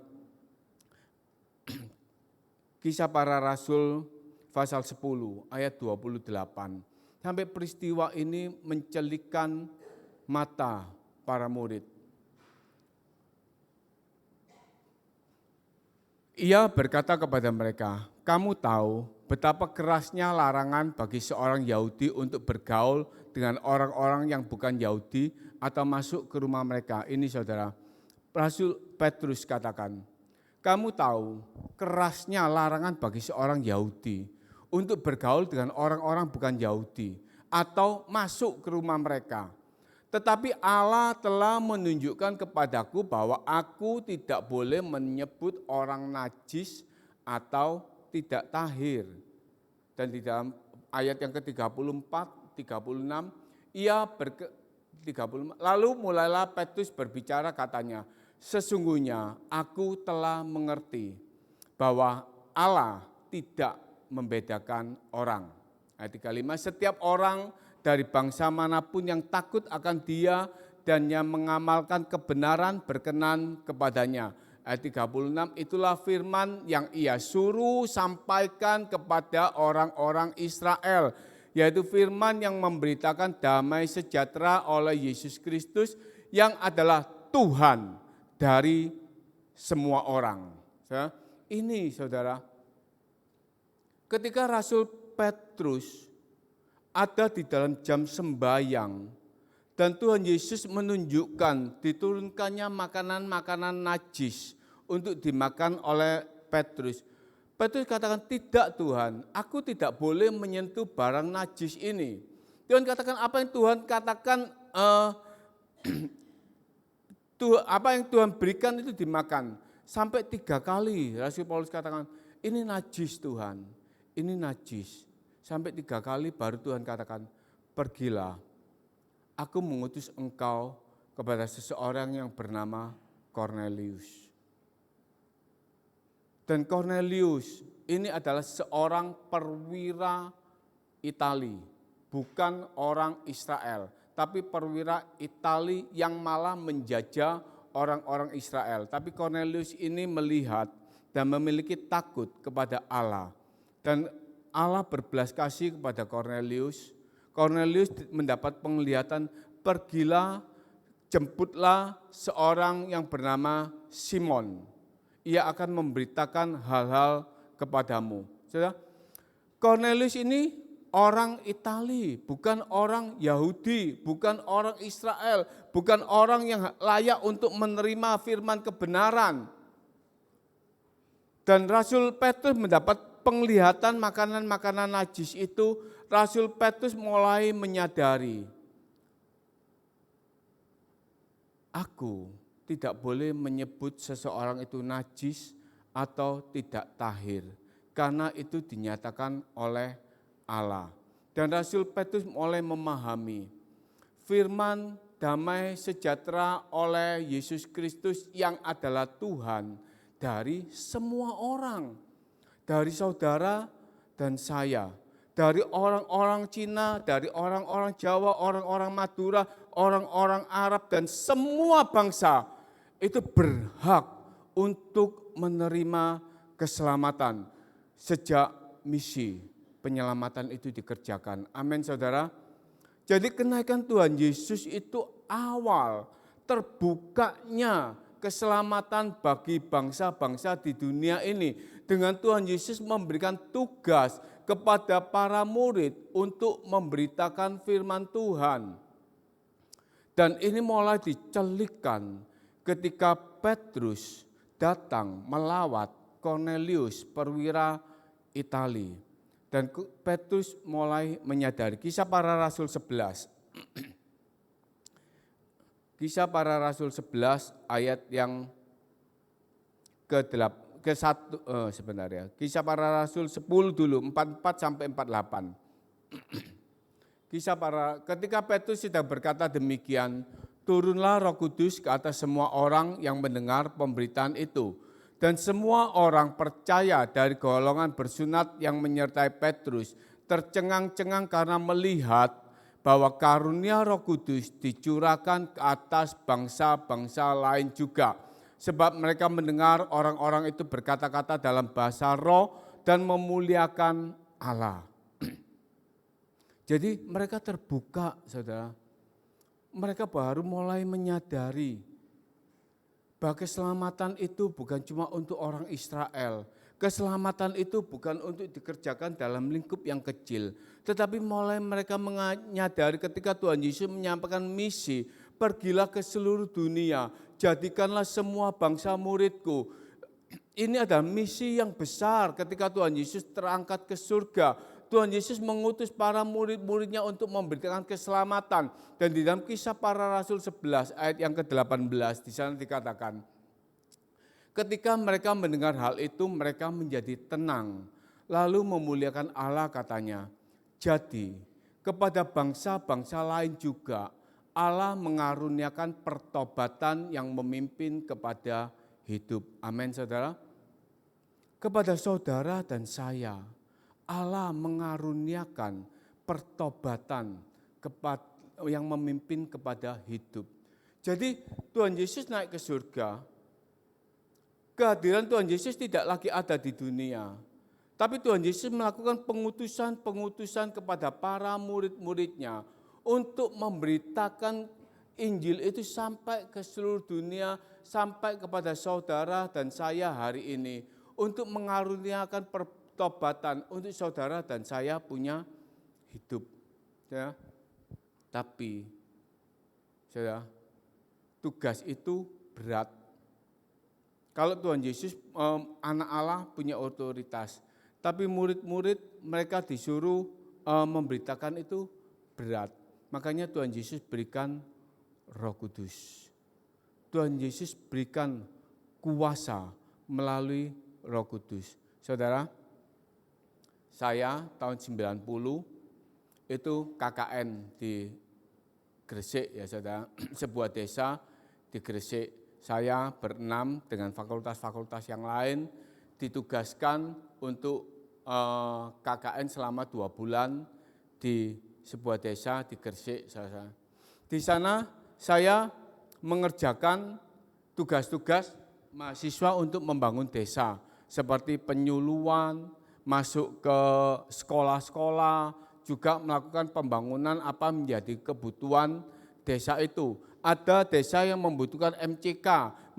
Kisah Para Rasul pasal 10 ayat 28. Sampai peristiwa ini mencelikkan mata para murid. Ia berkata kepada mereka, kamu tahu betapa kerasnya larangan bagi seorang Yahudi untuk bergaul dengan orang-orang yang bukan Yahudi atau masuk ke rumah mereka. Ini saudara, Rasul Petrus katakan, kamu tahu kerasnya larangan bagi seorang Yahudi untuk bergaul dengan orang-orang bukan Yahudi atau masuk ke rumah mereka. Tetapi Allah telah menunjukkan kepadaku bahwa aku tidak boleh menyebut orang najis atau tidak tahir. Dan di dalam ayat yang ke-34, 36, lalu mulailah Petrus berbicara katanya, sesungguhnya aku telah mengerti bahwa Allah tidak membedakan orang. Ayat 35, setiap orang dari bangsa manapun yang takut akan Dia dan yang mengamalkan kebenaran berkenan kepadanya. Ayat 36, itulah firman yang Ia suruh sampaikan kepada orang-orang Israel, yaitu firman yang memberitakan damai sejahtera oleh Yesus Kristus yang adalah Tuhan dari semua orang. Ini saudara, ketika Rasul Petrus ada di dalam jam sembahyang dan Tuhan Yesus menunjukkan diturunkannya makanan-makanan najis untuk dimakan oleh Petrus. Petrus katakan, tidak Tuhan, aku tidak boleh menyentuh barang najis ini. Tuhan katakan apa yang Tuhan katakan, apa yang Tuhan berikan itu dimakan. Sampai 3 kali Rasul Paulus katakan, ini najis Tuhan, ini najis. Sampai 3 kali baru Tuhan katakan, pergilah, aku mengutus engkau kepada seseorang yang bernama Kornelius. Dan Kornelius ini adalah seorang perwira Itali, bukan orang Israel, tapi perwira Itali yang malah menjajah orang-orang Israel. Tapi Kornelius ini melihat dan memiliki takut kepada Allah. Dan Allah berbelas kasih kepada Kornelius. Kornelius mendapat penglihatan, pergilah, jemputlah seorang yang bernama Simon. Ia akan memberitakan hal-hal kepadamu. Saudara, Kornelius ini orang Itali, bukan orang Yahudi, bukan orang Israel, bukan orang yang layak untuk menerima firman kebenaran. Dan Rasul Petrus mendapat penglihatan makanan-makanan najis itu, Rasul Petrus mulai menyadari, aku tidak boleh menyebut seseorang itu najis atau tidak tahir, karena itu dinyatakan oleh Allah. Dan Rasul Petrus mulai memahami firman damai sejahtera oleh Yesus Kristus yang adalah Tuhan dari semua orang, dari saudara dan saya, dari orang-orang Cina, dari orang-orang Jawa, orang-orang Madura, orang-orang Arab dan semua bangsa itu berhak untuk menerima keselamatan sejak misi penyelamatan itu dikerjakan. Amin saudara. Jadi kenaikan Tuhan Yesus itu awal terbukanya keselamatan bagi bangsa-bangsa di dunia ini. Dengan Tuhan Yesus memberikan tugas kepada para murid untuk memberitakan firman Tuhan. Dan ini mulai dicelikkan ketika Petrus datang melawat Cornelius, perwira Itali. Dan Petrus mulai menyadari. Kisah Para Rasul 11. Kisah Para Rasul 11 ayat yang sebentar ya. Kisah Para Rasul 10 dulu, 44 sampai 48. Ketika Petrus sedang berkata demikian, turunlah Roh Kudus ke atas semua orang yang mendengar pemberitaan itu. Dan semua orang percaya dari golongan bersunat yang menyertai Petrus tercengang-cengang karena melihat bahwa karunia Roh Kudus dicurahkan ke atas bangsa-bangsa lain juga. Sebab mereka mendengar orang-orang itu berkata-kata dalam bahasa roh dan memuliakan Allah. Jadi mereka terbuka, saudara. Mereka baru mulai menyadari bahwa keselamatan itu bukan cuma untuk orang Israel. Keselamatan itu bukan untuk dikerjakan dalam lingkup yang kecil. Tetapi mulai mereka menyadari ketika Tuhan Yesus menyampaikan misi, pergilah ke seluruh dunia, jadikanlah semua bangsa muridku. Ini adalah misi yang besar ketika Tuhan Yesus terangkat ke surga. Tuhan Yesus mengutus para murid-muridnya untuk memberikan keselamatan. Dan di dalam Kisah Para Rasul 11 ayat yang ke-18 di sana dikatakan, ketika mereka mendengar hal itu mereka menjadi tenang. Lalu memuliakan Allah katanya. Jadi kepada bangsa-bangsa lain juga Allah mengaruniakan pertobatan yang memimpin kepada hidup. Amin saudara. Kepada saudara dan saya Allah mengaruniakan pertobatan yang memimpin kepada hidup. Jadi Tuhan Yesus naik ke surga, kehadiran Tuhan Yesus tidak lagi ada di dunia. Tapi Tuhan Yesus melakukan pengutusan kepada para murid-muridnya untuk memberitakan Injil itu sampai ke seluruh dunia, sampai kepada saudara dan saya hari ini. Untuk mengaruniakan pertobatan untuk saudara dan saya punya hidup. Ya. Tapi saudara, tugas itu berat. Kalau Tuhan Yesus anak Allah punya otoritas, tapi murid-murid mereka disuruh memberitakan itu berat. Makanya Tuhan Yesus berikan Roh Kudus. Tuhan Yesus berikan kuasa melalui Roh Kudus. Saudara, saya tahun 90 itu KKN di Gresik ya saudara, sebuah desa di Gresik. Saya berenam dengan fakultas-fakultas yang lain ditugaskan untuk KKN selama 2 bulan di sebuah desa di Gresik. Di sana saya mengerjakan tugas-tugas mahasiswa untuk membangun desa seperti penyuluhan, masuk ke sekolah-sekolah, juga melakukan pembangunan apa menjadi kebutuhan desa itu. Ada desa yang membutuhkan MCK,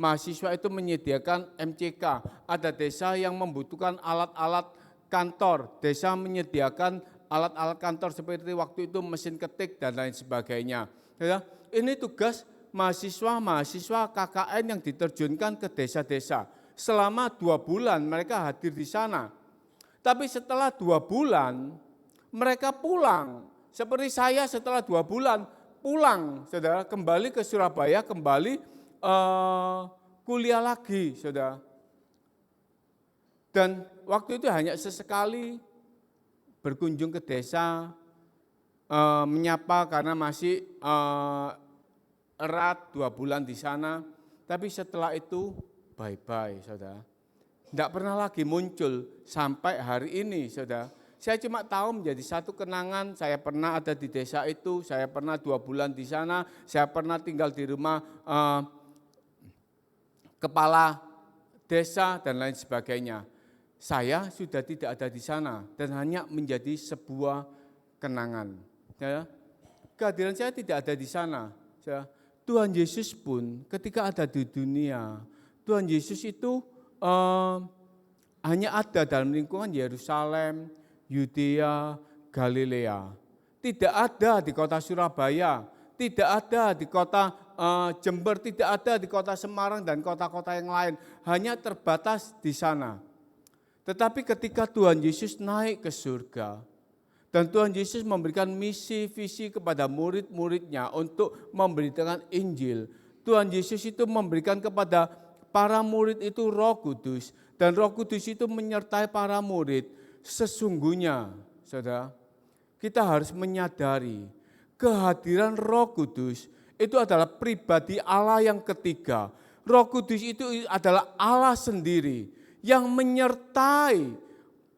mahasiswa itu menyediakan MCK. Ada desa yang membutuhkan alat-alat kantor, desa menyediakan alat-alat kantor seperti waktu itu mesin ketik dan lain sebagainya. Ya, ini tugas mahasiswa KKN yang diterjunkan ke desa-desa. Selama 2 bulan mereka hadir di sana. Tapi setelah 2 bulan mereka pulang. Seperti saya setelah 2 bulan pulang, saudara, kembali ke Surabaya, kembali kuliah lagi, saudara. Dan waktu itu hanya sesekali berkunjung ke desa, menyapa karena masih erat 2 bulan di sana. Tapi setelah itu bye-bye, saudara. Tidak pernah lagi muncul sampai hari ini, saudara. Saya cuma tahu menjadi satu kenangan, saya pernah ada di desa itu, saya pernah 2 bulan di sana, saya pernah tinggal di rumah kepala desa dan lain sebagainya. Saya sudah tidak ada di sana dan hanya menjadi sebuah kenangan. Ya, kehadiran saya tidak ada di sana. Ya, Tuhan Yesus pun ketika ada di dunia, Tuhan Yesus itu hanya ada dalam lingkungan Yerusalem, Yudea, Galilea. Tidak ada di kota Surabaya, tidak ada di kota Jember, tidak ada di kota Semarang dan kota-kota yang lain. Hanya terbatas di sana. Tetapi ketika Tuhan Yesus naik ke surga, dan Tuhan Yesus memberikan misi, visi kepada murid-muridnya untuk memberitakan Injil, Tuhan Yesus itu memberikan kepada para murid itu Roh Kudus, dan Roh Kudus itu menyertai para murid. Sesungguhnya, saudara, kita harus menyadari kehadiran Roh Kudus itu adalah pribadi Allah yang ketiga. Roh Kudus itu adalah Allah sendiri yang menyertai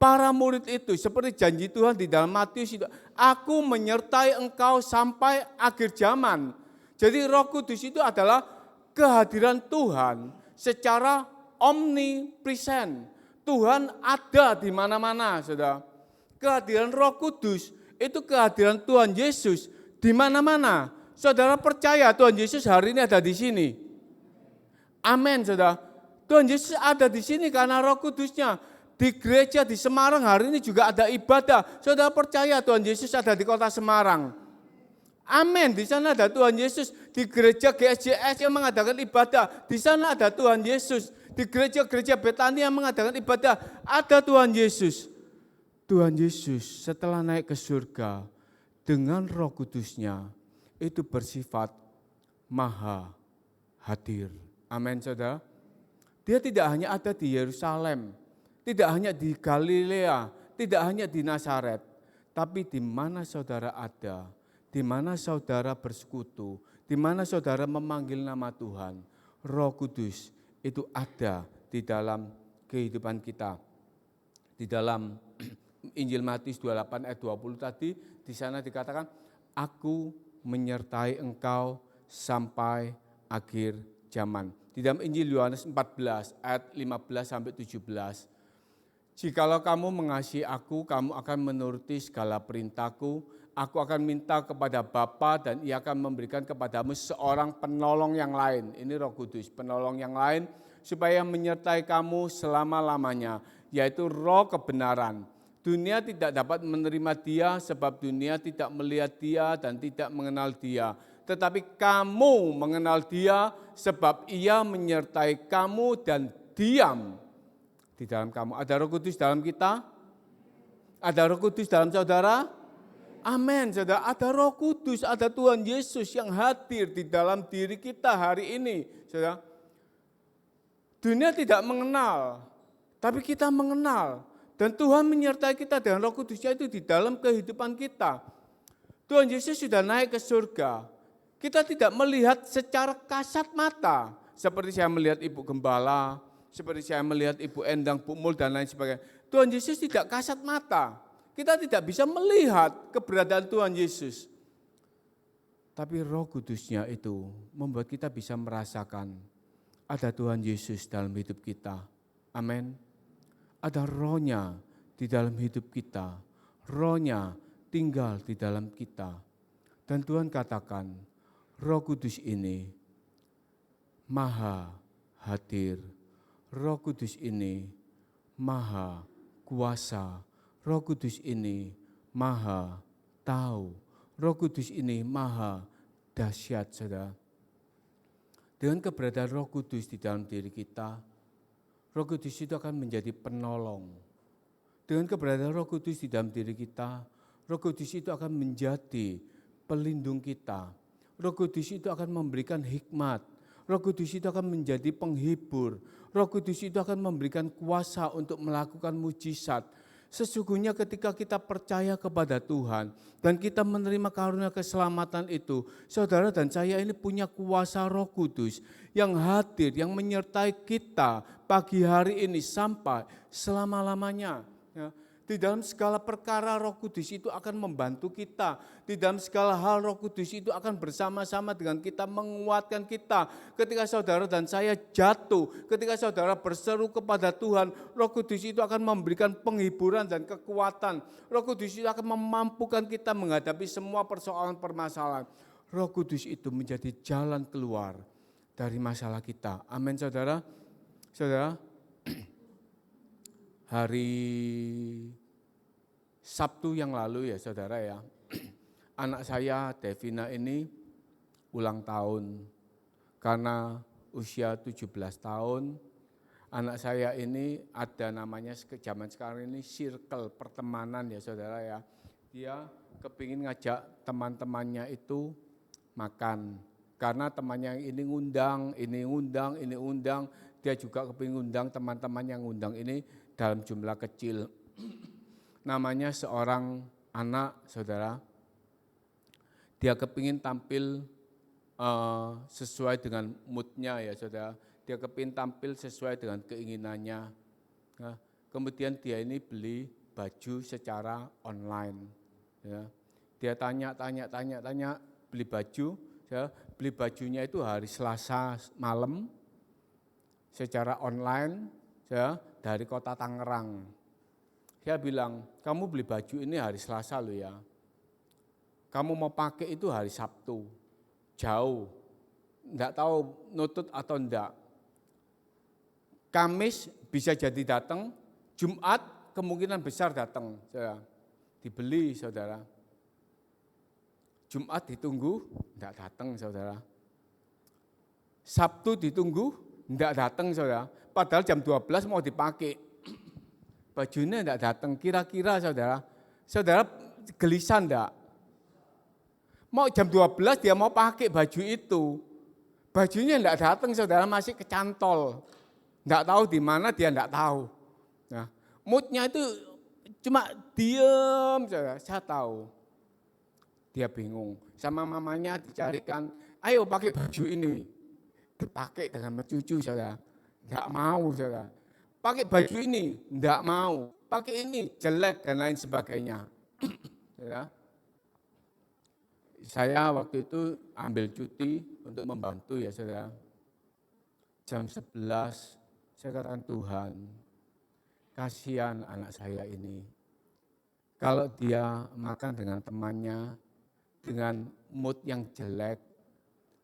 para murid itu, seperti janji Tuhan di dalam Matius itu, aku menyertai engkau sampai akhir zaman. Jadi Roh Kudus itu adalah kehadiran Tuhan secara omnipresent. Tuhan ada di mana-mana, saudara. Kehadiran Roh Kudus itu kehadiran Tuhan Yesus di mana-mana. Saudara percaya Tuhan Yesus hari ini ada di sini? Amin, saudara. Tuhan Yesus ada di sini karena Roh Kudusnya. Di gereja di Semarang hari ini juga ada ibadah. Saudara percaya Tuhan Yesus ada di kota Semarang? Amin, di sana ada Tuhan Yesus. Di gereja GSJS yang mengadakan ibadah, di sana ada Tuhan Yesus. Di gereja-gereja Betania yang mengadakan ibadah, ada Tuhan Yesus. Tuhan Yesus setelah naik ke surga dengan Roh Kudusnya itu bersifat maha hadir. Amin, saudara. Dia tidak hanya ada di Yerusalem, tidak hanya di Galilea, tidak hanya di Nazaret, tapi di mana saudara ada, di mana saudara bersekutu, di mana saudara memanggil nama Tuhan, Roh Kudus itu ada di dalam kehidupan kita. Di dalam Injil Matius 28 ayat 20 tadi, di sana dikatakan, aku menyertai engkau sampai akhir zaman. Di dalam Injil Yohanes 14 ayat 15 sampai 17. Jikalau kamu mengasihi aku, kamu akan menuruti segala perintahku. Aku akan minta kepada Bapa dan Ia akan memberikan kepadamu seorang penolong yang lain. Ini Roh Kudus, penolong yang lain supaya menyertai kamu selama-lamanya, yaitu Roh kebenaran. Dunia tidak dapat menerima Dia sebab dunia tidak melihat Dia dan tidak mengenal Dia. Tetapi kamu mengenal Dia sebab Ia menyertai kamu dan diam di dalam kamu. Ada Roh Kudus dalam kita? Ada Roh Kudus dalam saudara? Amin, saudara. Ada Roh Kudus, ada Tuhan Yesus yang hadir di dalam diri kita hari ini, saudara. Dunia tidak mengenal, tapi kita mengenal. Dan Tuhan menyertai kita dengan Roh Kudusnya itu di dalam kehidupan kita. Tuhan Yesus sudah naik ke surga. Kita tidak melihat secara kasat mata, seperti saya melihat Ibu Gembala, seperti saya melihat Ibu Endang, Bu Mul dan lain sebagainya. Tuhan Yesus tidak kasat mata. Kita tidak bisa melihat keberadaan Tuhan Yesus. Tapi Roh Kudusnya itu membuat kita bisa merasakan ada Tuhan Yesus dalam hidup kita. Amin. Ada Roh-Nya di dalam hidup kita. Roh-Nya tinggal di dalam kita. Dan Tuhan katakan, Roh Kudus ini maha hadir. Roh Kudus ini maha kuasa. Roh Kudus ini maha tahu. Roh Kudus ini maha dahsyat, saudara. Dengan keberadaan Roh Kudus di dalam diri kita, Roh Kudus itu akan menjadi penolong. Dengan keberadaan Roh Kudus di dalam diri kita, Roh Kudus itu akan menjadi pelindung kita. Roh Kudus itu akan memberikan hikmat. Roh Kudus itu akan menjadi penghibur. Roh Kudus itu akan memberikan kuasa untuk melakukan mujizat. Sesungguhnya ketika kita percaya kepada Tuhan dan kita menerima karunia keselamatan itu, saudara dan saya ini punya kuasa Roh Kudus yang hadir, yang menyertai kita pagi hari ini sampai selama-lamanya. Ya. Di dalam segala perkara Roh Kudus itu akan membantu kita. Di dalam segala hal Roh Kudus itu akan bersama-sama dengan kita, menguatkan kita. Ketika saudara dan saya jatuh, ketika saudara berseru kepada Tuhan, Roh Kudus itu akan memberikan penghiburan dan kekuatan. Roh Kudus itu akan memampukan kita menghadapi semua persoalan permasalahan. Roh Kudus itu menjadi jalan keluar dari masalah kita. Amin saudara. Saudara, hari Sabtu yang lalu ya saudara ya, anak saya Devina ini ulang tahun. Karena usia 17 tahun, anak saya ini ada namanya zaman sekarang ini circle pertemanan ya saudara ya. Dia kepingin ngajak teman-temannya itu makan. Karena temannya ini ngundang, dia juga kepingin ngundang teman-teman yang ngundang ini dalam jumlah kecil. Namanya seorang anak saudara, dia kepingin tampil sesuai dengan moodnya ya saudara, dia kepingin tampil sesuai dengan keinginannya. Nah, kemudian dia ini beli baju secara online. Ya. Dia tanya, beli baju, ya, beli bajunya itu hari Selasa malam secara online ya, dari kota Tangerang. Saya bilang, kamu beli baju ini hari Selasa loh ya. Kamu mau pakai itu hari Sabtu. Jauh. Enggak tahu nutut atau enggak. Kamis bisa jadi datang, Jumat kemungkinan besar datang. Saudara. Dibeli saudara. Jumat ditunggu, enggak datang saudara. Sabtu ditunggu, enggak datang saudara. Padahal jam 12 mau dipakai. Bajunya enggak datang, kira-kira saudara gelisah enggak? Mau jam 12 dia mau pakai baju itu, bajunya enggak datang saudara, masih kecantol, enggak tahu di mana dia enggak tahu. Nah, moodnya itu cuma diem saudara, saya tahu. Dia bingung, sama mamanya dicarikan, ayo pakai baju ini, dipakai dengan cucu saudara, enggak mau saudara. Pakai baju ini, enggak mau. Pakai ini, jelek dan lain sebagainya. Ya. Saya waktu itu ambil cuti untuk membantu ya saudara. Jam 11, saya katakan Tuhan, kasihan anak saya ini. Kalau dia makan dengan temannya, dengan mood yang jelek,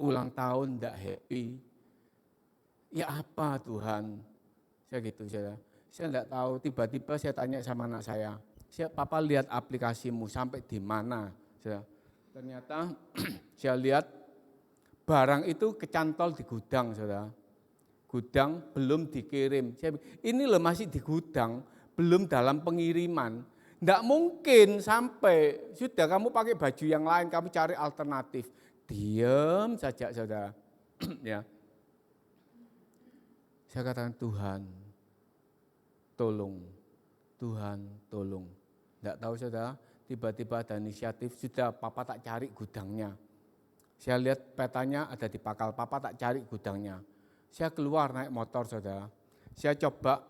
ulang tahun enggak happy, ya apa Tuhan? Saya gitu saudara. Saya enggak tahu, tiba-tiba saya tanya sama anak saya, Papa lihat aplikasimu sampai di mana? Saudara. Ternyata saya lihat barang itu kecantol di gudang saudara. Gudang belum dikirim. Ini loh masih di gudang, belum dalam pengiriman. Enggak mungkin sampai, sudah kamu pakai baju yang lain, kamu cari alternatif. Diam saja saudara. Ya. Saya katakan Tuhan, tolong. Enggak tahu saudara, tiba-tiba ada inisiatif, sudah Papa tak cari gudangnya. Saya lihat petanya ada di Pakal, Papa tak cari gudangnya. Saya keluar naik motor saudara. Saya coba,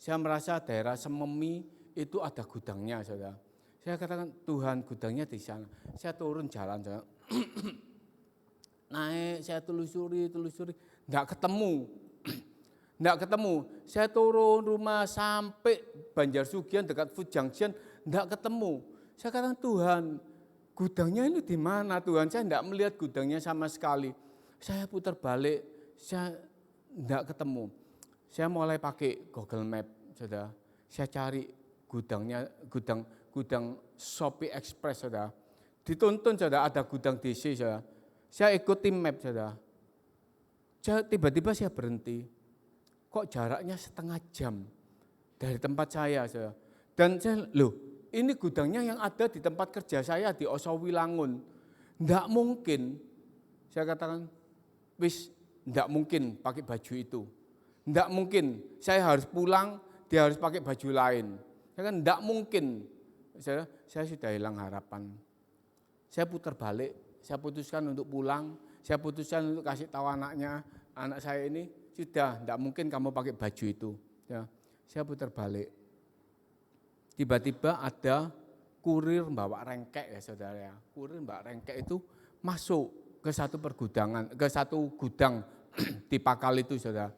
saya merasa daerah Sememi itu ada gudangnya saudara. Saya katakan Tuhan gudangnya di sana. Saya turun jalan saudara. Naik, saya telusuri, enggak ketemu. Saya turun rumah sampai Banjarsugihan dekat Food Junction, enggak ketemu. Saya katakan Tuhan, gudangnya ini di mana Tuhan? Saya enggak melihat gudangnya sama sekali. Saya putar balik, saya enggak ketemu. Saya mulai pakai Google Map, saudara. Saya cari gudangnya, gudang Shopee Express, saudara. Dituntun, saudara, ada gudang DC, saudara. Saya ikuti map, saudara. Tiba-tiba saya berhenti. Kok jaraknya setengah jam dari tempat saya. Dan saya, ini gudangnya yang ada di tempat kerja saya di Osowilangun. Enggak mungkin. Saya katakan, enggak mungkin pakai baju itu. Enggak mungkin, saya harus pulang, dia harus pakai baju lain. Saya kan enggak mungkin. Saya sudah hilang harapan. Saya putar balik, saya putuskan untuk pulang, saya putuskan untuk kasih tahu anak saya ini, sudah, enggak mungkin kamu pakai baju itu. Ya, saya putar balik. tiba-tiba ada kurir bawa rengkek ya saudara ya. Kurir bawa rengkek itu masuk ke satu pergudangan, ke satu gudang di Pakal itu saudara.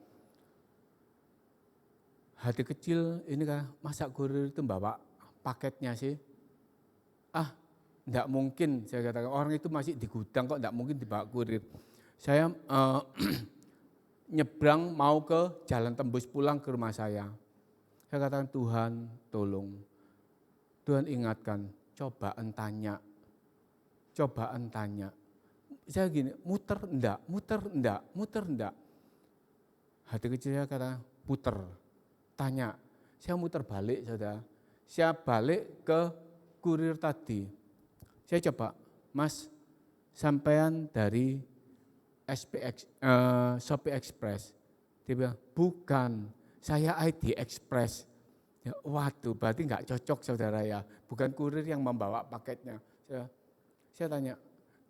Hati kecil ini kan, masa kurir itu bawa paketnya sih? Enggak mungkin, saya katakan orang itu masih di gudang kok enggak mungkin dibawa kurir. Saya nyebrang mau ke jalan tembus pulang ke rumah saya. Saya katakan Tuhan tolong, Tuhan ingatkan, cobaan tanya. Saya gini, muter enggak. Hati kecil saya katakan puter, tanya. Saya muter balik saudara, saya balik ke kurir tadi. Saya coba, Mas, sampean dari Shopee Express. Dia bilang, bukan, saya ID Express. Ya, waduh, berarti enggak cocok saudara ya. Bukan kurir yang membawa paketnya. Saya tanya,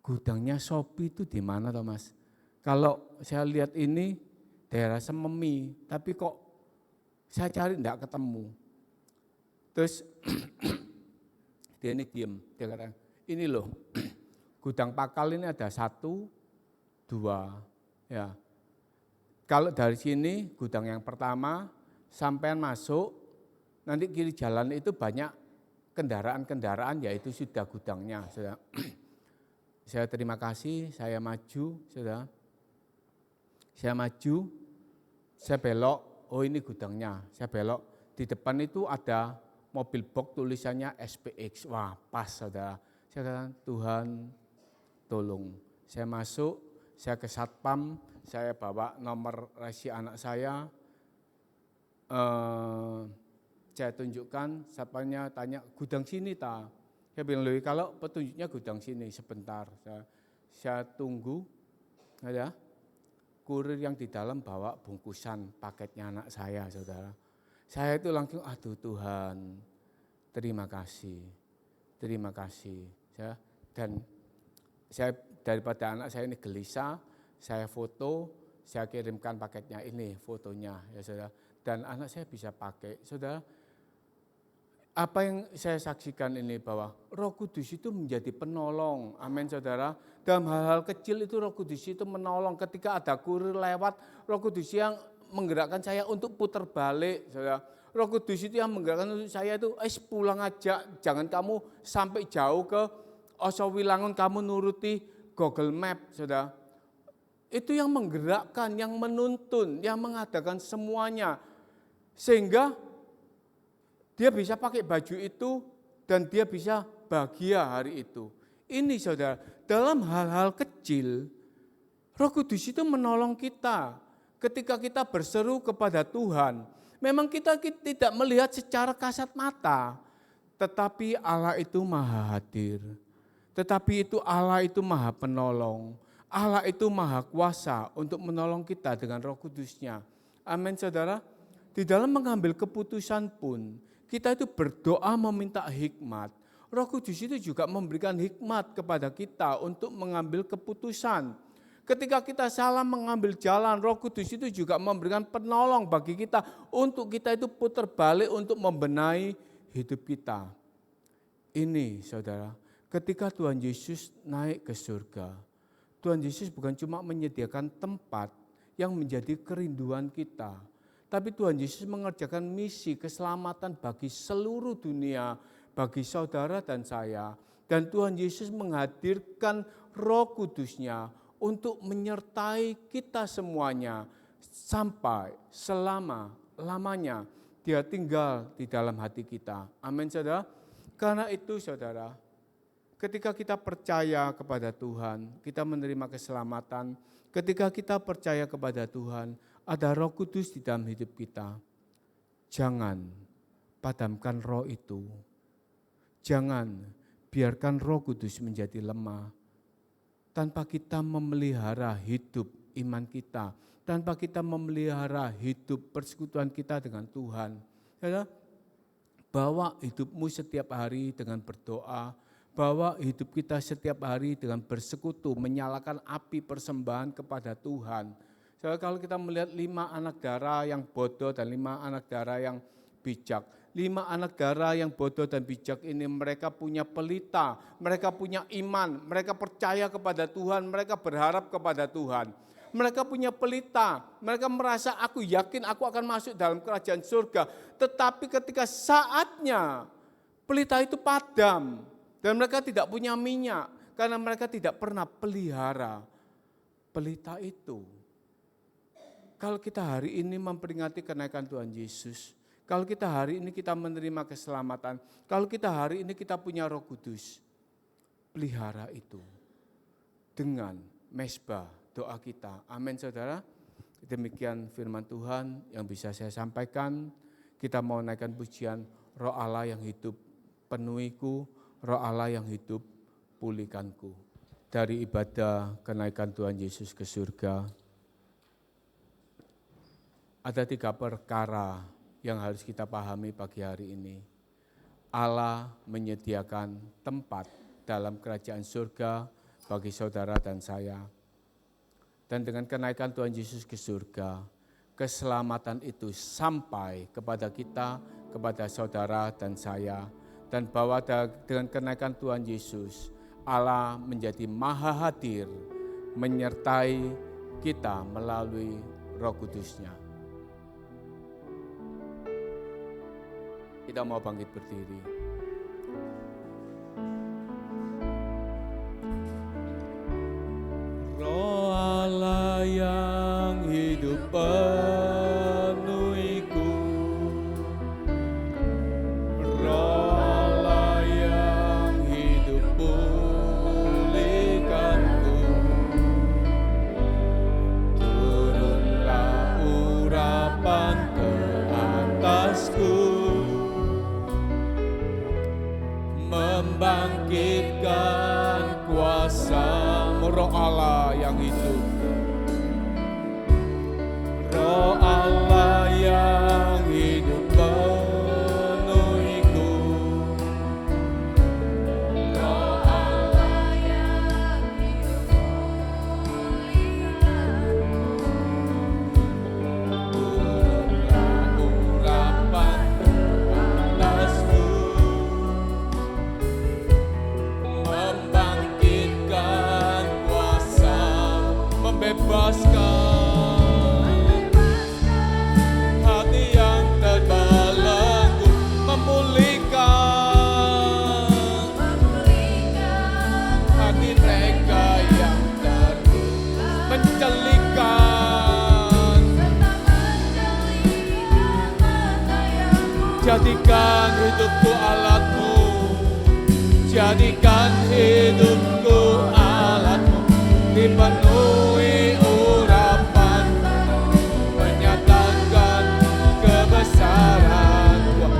gudangnya Shopee itu di mana toh Mas? Kalau saya lihat ini daerah Sememi, tapi kok saya cari enggak ketemu. Terus dia ini diem, dia kata, ini loh, gudang Pakal ini ada 1, 2, ya. Kalau dari sini gudang yang pertama, sampean masuk, nanti kiri jalan itu banyak kendaraan-kendaraan, yaitu sudah gudangnya. Saya terima kasih, saya maju, saya belok, oh ini gudangnya, saya belok. Di depan itu ada mobil box tulisannya SPX, wah pas saudara. Saya katakan Tuhan tolong, saya masuk, saya ke satpam, saya bawa nomor resi anak saya tunjukkan, satpamnya tanya gudang sini tak? Saya bilang, kalau petunjuknya gudang sini sebentar, saya tunggu, ada kurir yang di dalam bawa bungkusan paketnya anak saya saudara. Saya itu langsung, aduh Tuhan, terima kasih. Dan saya daripada anak saya ini gelisah, saya foto, saya kirimkan paketnya ini fotonya ya saudara. Dan anak saya bisa pakai, saudara. Apa yang saya saksikan ini bahwa Roh Kudus itu menjadi penolong, amin saudara. Dalam hal-hal kecil itu Roh Kudus itu menolong. Ketika ada kurir lewat, Roh Kudus yang menggerakkan saya untuk putar balik, saudara. Roh Kudus itu yang menggerakkan untuk saya itu, pulang aja, jangan kamu sampai jauh ke Osowilangun, kamu nuruti Google Map, saudara. Itu yang menggerakkan, yang menuntun, yang mengadakan semuanya. Sehingga dia bisa pakai baju itu dan dia bisa bahagia hari itu. Ini saudara, dalam hal-hal kecil, Roh Kudus itu menolong kita. Ketika kita berseru kepada Tuhan, memang kita tidak melihat secara kasat mata, tetapi Allah itu maha hadir. Tetapi itu Allah itu maha penolong. Allah itu maha kuasa untuk menolong kita dengan Roh Kudus-Nya. Amin saudara. Di dalam mengambil keputusan pun, kita itu berdoa meminta hikmat. Roh Kudus itu juga memberikan hikmat kepada kita untuk mengambil keputusan. Ketika kita salah mengambil jalan, Roh Kudus itu juga memberikan penolong bagi kita untuk kita itu putar balik untuk membenahi hidup kita. Ini saudara, ketika Tuhan Yesus naik ke surga, Tuhan Yesus bukan cuma menyediakan tempat yang menjadi kerinduan kita, tapi Tuhan Yesus mengerjakan misi keselamatan bagi seluruh dunia, bagi saudara dan saya. Dan Tuhan Yesus menghadirkan Roh Kudus-Nya untuk menyertai kita semuanya sampai selama-lamanya Dia tinggal di dalam hati kita. Amin saudara. Karena itu saudara, ketika kita percaya kepada Tuhan, kita menerima keselamatan. Ketika kita percaya kepada Tuhan, ada Roh Kudus di dalam hidup kita. Jangan padamkan roh itu. Jangan biarkan Roh Kudus menjadi lemah. Tanpa kita memelihara hidup iman kita, tanpa kita memelihara hidup persekutuan kita dengan Tuhan. Ya, bawa hidupmu setiap hari dengan berdoa, bawa hidup kita setiap hari dengan bersekutu, menyalakan api persembahan kepada Tuhan. Kalau kita melihat 5 anak darah yang bodoh dan 5 anak darah yang bijak, 5 anak dara yang bodoh dan bijak ini, mereka punya pelita, mereka punya iman, mereka percaya kepada Tuhan, mereka berharap kepada Tuhan. Mereka punya pelita, mereka merasa aku yakin aku akan masuk dalam kerajaan surga. Tetapi ketika saatnya pelita itu padam dan mereka tidak punya minyak karena mereka tidak pernah pelihara pelita itu. Kalau kita hari ini memperingati kenaikan Tuhan Yesus, kalau kita hari ini kita menerima keselamatan, kalau kita hari ini kita punya Roh Kudus, pelihara itu dengan mezbah doa kita. Amin saudara. Demikian firman Tuhan yang bisa saya sampaikan. Kita mau naikkan pujian Roh Allah yang hidup penuhiku, Roh Allah yang hidup pulihkanku. Dari ibadah kenaikan Tuhan Yesus ke surga, ada 3 perkara yang harus kita pahami pagi hari ini. Allah menyediakan tempat dalam kerajaan surga bagi saudara dan saya. Dan dengan kenaikan Tuhan Yesus ke surga, keselamatan itu sampai kepada kita, kepada saudara dan saya. Dan bahwa dengan kenaikan Tuhan Yesus, Allah menjadi maha hadir, menyertai kita melalui Roh Kudus-Nya. Kita mau bangkit berdiri. Roh Allah yang hidup penuhiku, Roh Allah yang hidup pulihkanku, turunlah urapan ke atasku, membangkitkan kuasa. Roh Allah yang hidup, Roh Allah yang hidup penuhiku, Roh Allah yang hidup pulihkanku, turunlah urapan atasku, membangkitkan kuasa, membebaskan hati yang terbelenggu, memulihkan hati mereka yang terluka, mencelikan, jadikan hidupku alatmu, jadikan hidupku alatmu, dipenuhi urapan, menyatakan kebesaran Tuhan,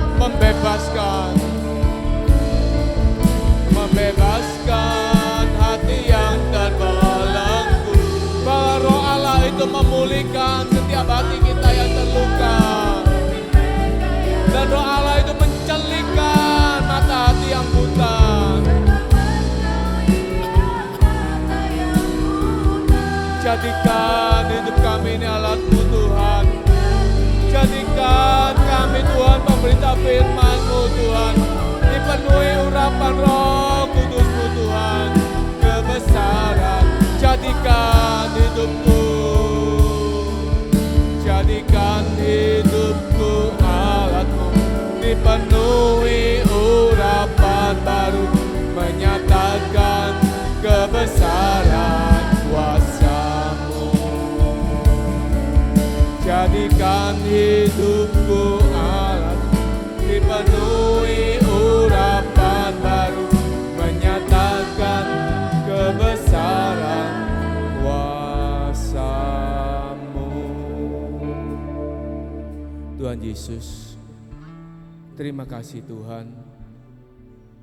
membebaskan hati yang terbelenggu, bahwa Roh Allah itu memulihkan setiap hati kita yang terluka, dan Roh Allah itu mencelikan mata hati yang buta. Jadikan hidup kami ini alat-Mu Tuhan. Jadikan kami Tuhan pemberita firman-Mu Tuhan. Dipenuhi urapan Roh Kudus-Mu Tuhan. Kebesaran. Jadikan hidupku. Jadikan hidupku alat-Mu. Dipenuhi urapan baru. Menyatakan kebesaran kuasa-Mu. Jadikan hidupku alat, dipenuhi urapan baru, menyatakan kebesaran kuasa-Mu. Tuhan Yesus, terima kasih Tuhan.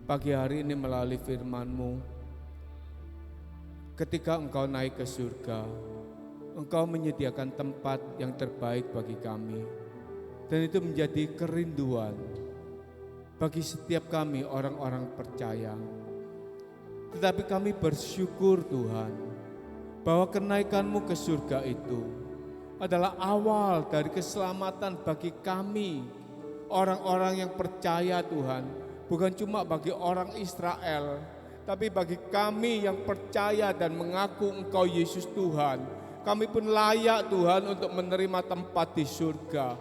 Pagi hari ini melalui firman-Mu, ketika Engkau naik ke surga, Engkau menyediakan tempat yang terbaik bagi kami. Dan itu menjadi kerinduan bagi setiap kami orang-orang percaya. Tetapi kami bersyukur Tuhan, bahwa kenaikan-Mu ke surga itu adalah awal dari keselamatan bagi kami orang-orang yang percaya Tuhan, bukan cuma bagi orang Israel, tapi bagi kami yang percaya dan mengaku Engkau Yesus Tuhan, kami pun layak Tuhan untuk menerima tempat di surga.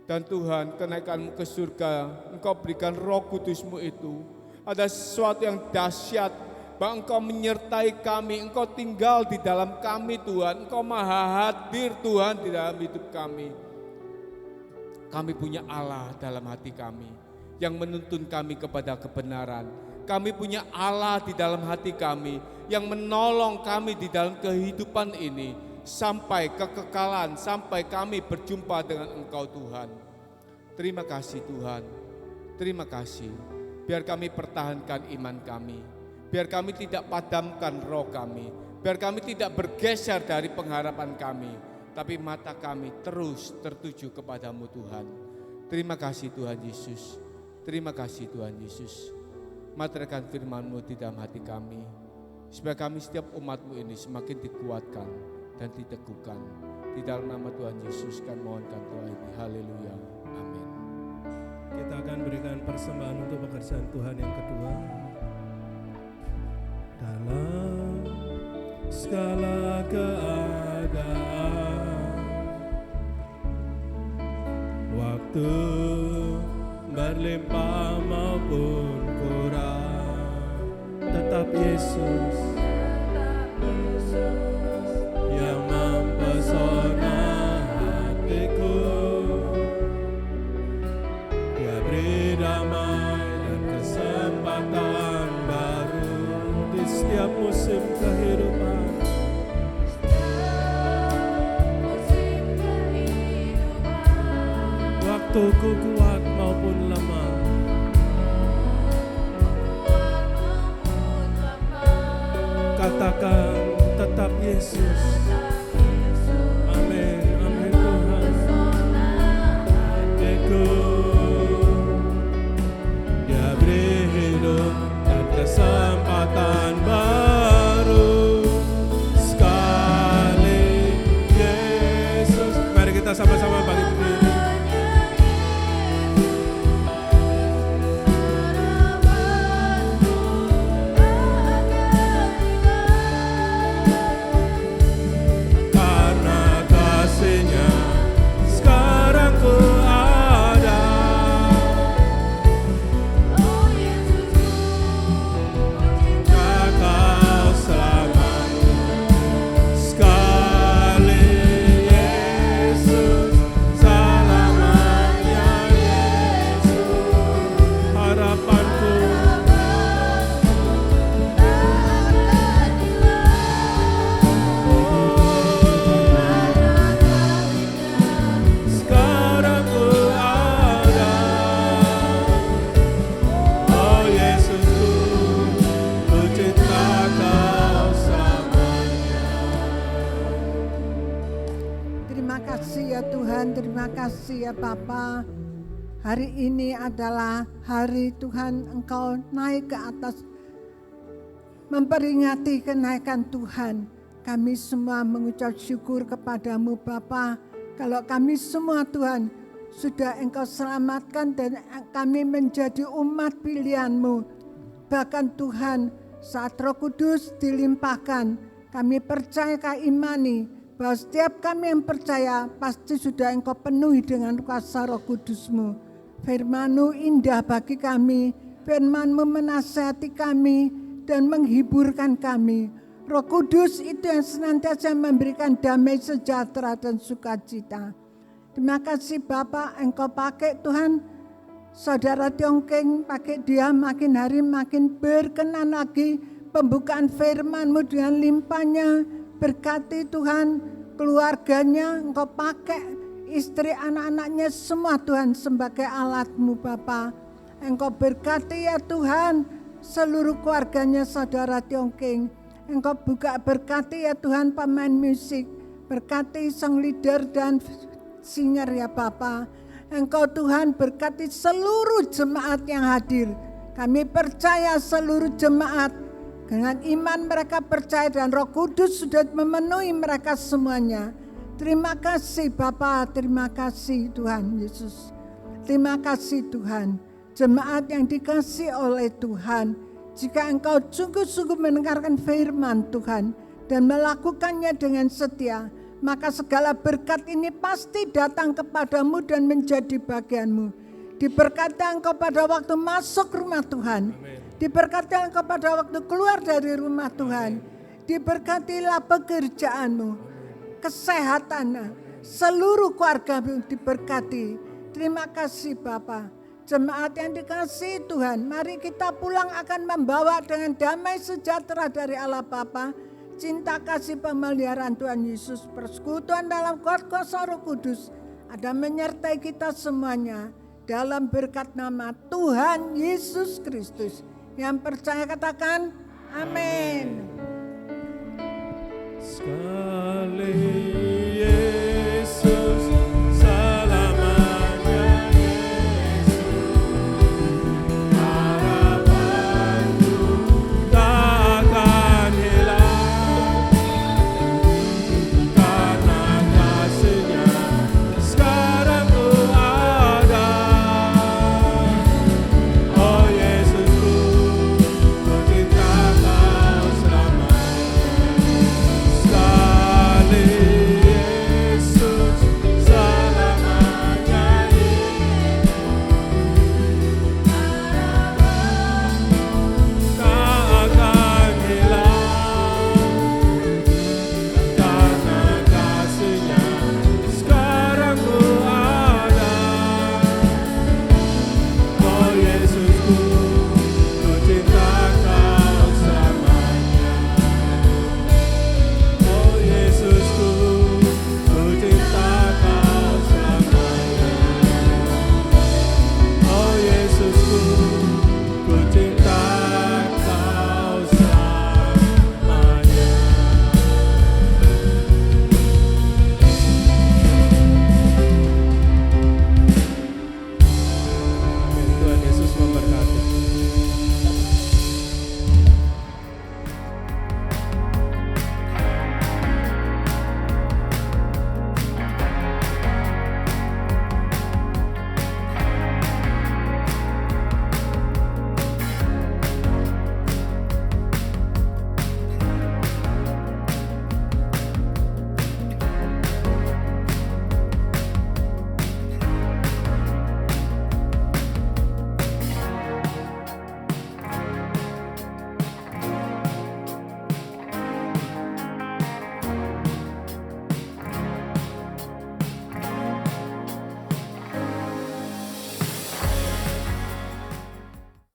Dan Tuhan, kenaikan ke surga, Engkau berikan Roh Kudus-Mu itu. Ada sesuatu yang dahsyat, bahwa Engkau menyertai kami, Engkau tinggal di dalam kami Tuhan, Engkau maha hadir Tuhan di dalam hidup kami. Kami punya Allah dalam hati kami, yang menuntun kami kepada kebenaran. Kami punya Allah di dalam hati kami, yang menolong kami di dalam kehidupan ini, sampai kekekalan, sampai kami berjumpa dengan Engkau Tuhan. Terima kasih Tuhan, terima kasih. Biar kami pertahankan iman kami, biar kami tidak padamkan roh kami, biar kami tidak bergeser dari pengharapan kami, tapi mata kami terus tertuju kepadamu Tuhan. Terima kasih Tuhan Yesus, terima kasih Tuhan Yesus. Materaikan firman-Mu di dalam hati kami, supaya kami setiap umat-Mu ini semakin dikuatkan dan diteguhkan. Di dalam nama Tuhan Yesus kami mohonkan doa ini. Haleluya. Amin. Kita akan berikan persembahan untuk pekerjaan Tuhan yang kedua. Dalam segala keadaan, waktu berlimpah maupun kurang, tetap Yesus yang mempesona hatiku. Dia beri damai dan kesempatan baru di setiap musim kehidupan. Waktuku kuat maupun lemah, katakan tetap Yesus. Amin, amin Tuhan. Hatiku, Dia beri hidup dan kesempatan baru sekali Yesus. Mari kita sama-sama bangkit berdiri. Terima kasih ya Bapa. Hari ini adalah hari Tuhan Engkau naik ke atas, memperingati kenaikan Tuhan. Kami semua mengucap syukur kepadamu Bapa. Kalau kami semua Tuhan sudah Engkau selamatkan dan kami menjadi umat pilihan-Mu. Bahkan Tuhan saat Roh Kudus dilimpahkan, kami percaya, kami imani bahwa setiap kami yang percaya pasti sudah Engkau penuhi dengan kuasa Roh Kudus-Mu. Firman-Mu indah bagi kami, Firman-Mu menasihati kami dan menghiburkan kami. Roh Kudus itu yang senantiasa memberikan damai sejahtera dan sukacita. Terima kasih Bapak, Engkau pakai Tuhan Saudara Tiongkeng, pakai dia makin hari makin berkenan lagi pembukaan firman-Mu dengan limpahnya. Berkati Tuhan keluarganya, Engkau pakai istri anak-anaknya semua Tuhan sebagai alat-Mu Bapa. Engkau berkati ya Tuhan seluruh keluarganya Saudara Tiongkeng. Engkau buka berkati ya Tuhan pemain musik, berkati sang leader dan singer ya Bapa. Engkau Tuhan berkati seluruh jemaat yang hadir. Kami percaya seluruh jemaat dengan iman mereka percaya dan Roh Kudus sudah memenuhi mereka semuanya. Terima kasih Bapa, terima kasih Tuhan Yesus. Terima kasih Tuhan. Jemaat yang dikasih oleh Tuhan, jika engkau sungguh-sungguh mendengarkan firman Tuhan dan melakukannya dengan setia, maka segala berkat ini pasti datang kepadamu dan menjadi bagianmu. Diberkati engkau pada waktu masuk rumah Tuhan. Diberkati engkau pada waktu keluar dari rumah Tuhan. Diberkatilah pekerjaanmu, kesehatanmu, seluruh keluargamu diberkati. Terima kasih Bapa. Jemaat yang dikasihi Tuhan, mari kita pulang akan membawa dengan damai sejahtera dari Allah Bapa, cinta kasih pemeliharaan Tuhan Yesus, persekutuan dalam kuasa Roh Kudus ada menyertai kita semuanya dalam berkat nama Tuhan Yesus Kristus. Yang percaya katakan amin. Sekali